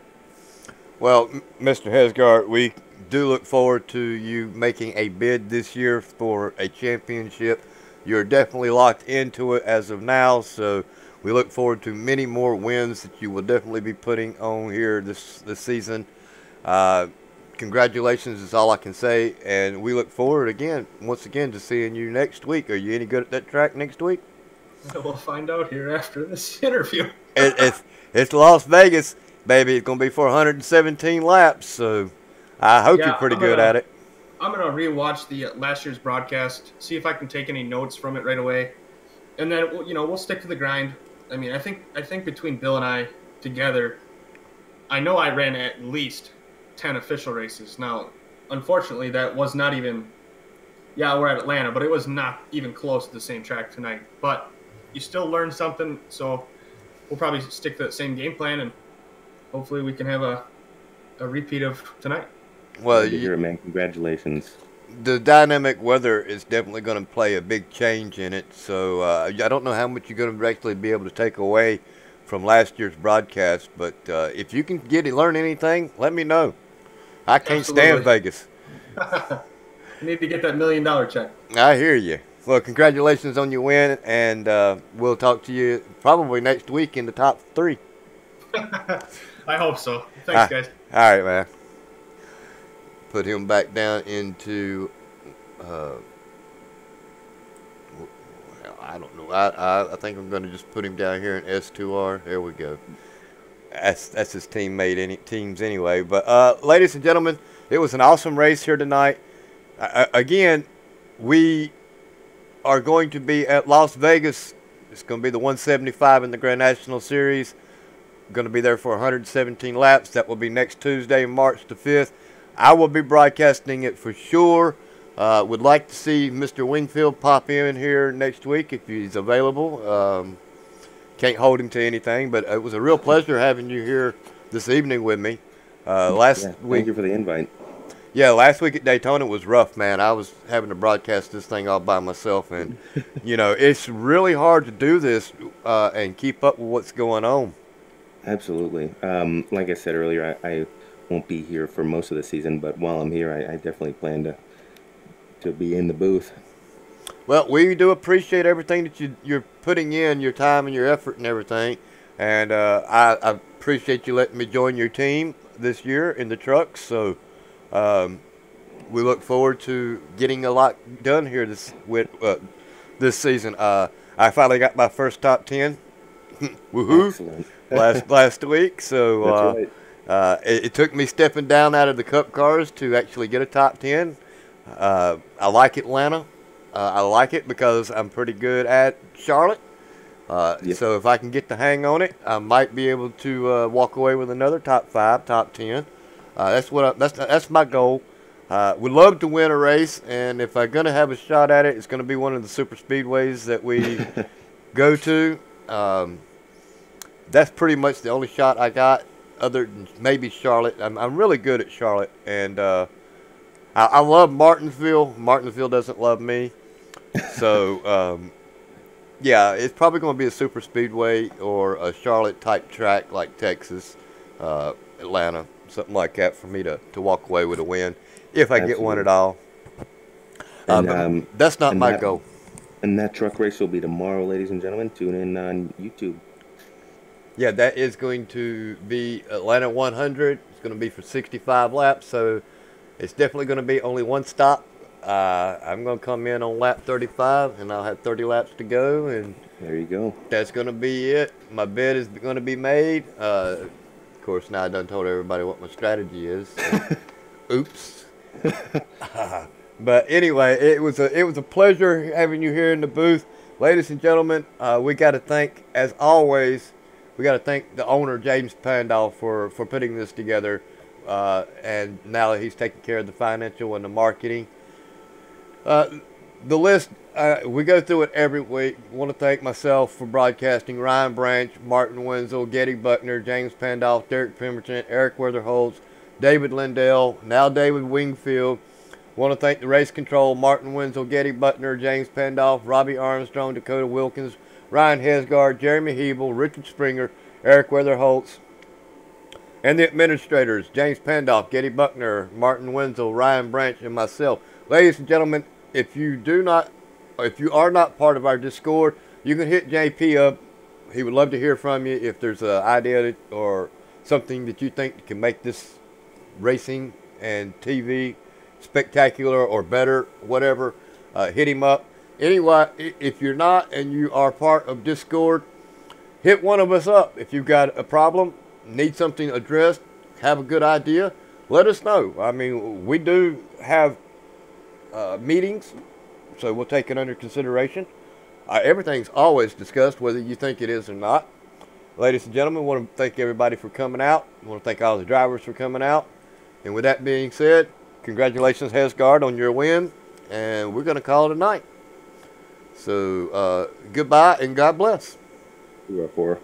Well, Mr. Hesgard, we do look forward to you making a bid this year for a championship. You're definitely locked into it as of now, so we look forward to many more wins that you will definitely be putting on here this season. Congratulations is all I can say, and we look forward once again to seeing you next week. Are you any good at that track next week? We'll find out here after this interview. It's Las Vegas, baby. It's going to be for 117 laps, so I hope you're pretty good at it. I'm going to rewatch the last year's broadcast, see if I can take any notes from it right away, and then, you know, we'll stick to the grind. I mean, I think between Bill and I together, I know I ran at least 10 official races. Now, unfortunately, that was not even, we're at Atlanta, but it was not even close to the same track tonight. But you still learn something, so we'll probably stick to that same game plan, and hopefully we can have a repeat of tonight. Well, you man, congratulations. The dynamic weather is definitely going to play a big change in it, so I don't know how much you're going to actually be able to take away from last year's broadcast, but if you can learn anything, let me know. I can't stand Vegas. You need to get that $1 million check. I hear you. Well, congratulations on your win, and we'll talk to you probably next week in the top 3. I hope so. Thanks, guys. All right, man. Put him back down into, I don't know. I think I'm going to just put him down here in S2R. There we go. That's his teams anyway. But ladies and gentlemen, it was an awesome race here tonight. Again, we are going to be at Las Vegas. It's going to be the 175 in the Grand National Series. Going to be there for 117 laps. That will be next Tuesday, March the 5th. I will be broadcasting it for sure. Would like to see Mr. Wingfield pop in here next week if he's available. Can't hold him to anything, but it was a real pleasure having you here this evening with me. Thank you for the invite. Yeah, last week at Daytona was rough, man. I was having to broadcast this thing all by myself, and you know, it's really hard to do this and keep up with what's going on. Absolutely. Like I said earlier, I won't be here for most of the season, but while I'm here, I definitely plan to be in the booth. Well, we do appreciate everything that you're putting in, your time and your effort and everything. And I appreciate you letting me join your team this year in the trucks. So we look forward to getting a lot done here this season. I finally got my first top 10 Woohoo! Excellent. last week. So That's right. it took me stepping down out of the Cup cars to actually get a top 10. I like Atlanta. I like it because I'm pretty good at Charlotte. Yep. So if I can get the hang on it, I might be able to walk away with another top 5, top 10. That's my goal. Would love to win a race, and if I'm gonna have a shot at it, it's gonna be one of the super speedways that we go to. That's pretty much the only shot I got, other than maybe Charlotte. I'm really good at Charlotte, and I love Martinsville. Martinsville doesn't love me, so yeah, it's probably going to be a super speedway or a Charlotte type track like Texas, Atlanta, something like that for me to walk away with a win if I get one at all. And, but that's not my goal. And that truck race will be tomorrow, ladies and gentlemen. Tune in on YouTube. Yeah, that is going to be Atlanta 100. It's going to be for 65 laps, so it's definitely going to be only one stop. I'm going to come in on lap 35, and I'll have 30 laps to go, and there you go. That's going to be it. My bed is going to be made. Of course, now I done told everybody what my strategy is. So. Oops. But anyway, it was a pleasure having you here in the booth, ladies and gentlemen. We got to thank, as always, the owner James Pandolf for putting this together, and now that he's taking care of the financial and the marketing. The list, we go through it every week. I want to thank myself for broadcasting, Ryan Branch, Martin Wenzel, Getty Buckner, James Pandolf, Derek Pemberton, Eric Weatherholtz, David Lindell, now David Wingfield. I want to thank the race control, Martin Wenzel, Getty Buckner, James Pandolf, Robbie Armstrong, Dakota Wilkins, Ryan Hesgard, Jeremy Hebel, Richard Springer, Eric Weatherholtz, and the administrators, James Pandolf, Getty Buckner, Martin Wenzel, Ryan Branch, and myself. Ladies and gentlemen, if you are not part of our Discord, you can hit JP up. He would love to hear from you if there's an idea or something that you think can make this racing and TV spectacular or better, whatever. Hit him up. Anyway, if you're not and you are part of Discord, hit one of us up. If you've got a problem, need something addressed, have a good idea, let us know. I mean, we do have meetings, so we'll take it under consideration. Everything's always discussed, whether you think it is or not. Ladies and gentlemen, I want to thank everybody for coming out. I want to thank all the drivers for coming out. And with that being said, congratulations, Hesgard, on your win. And we're going to call it a night. So, goodbye and God bless. 2 or 4.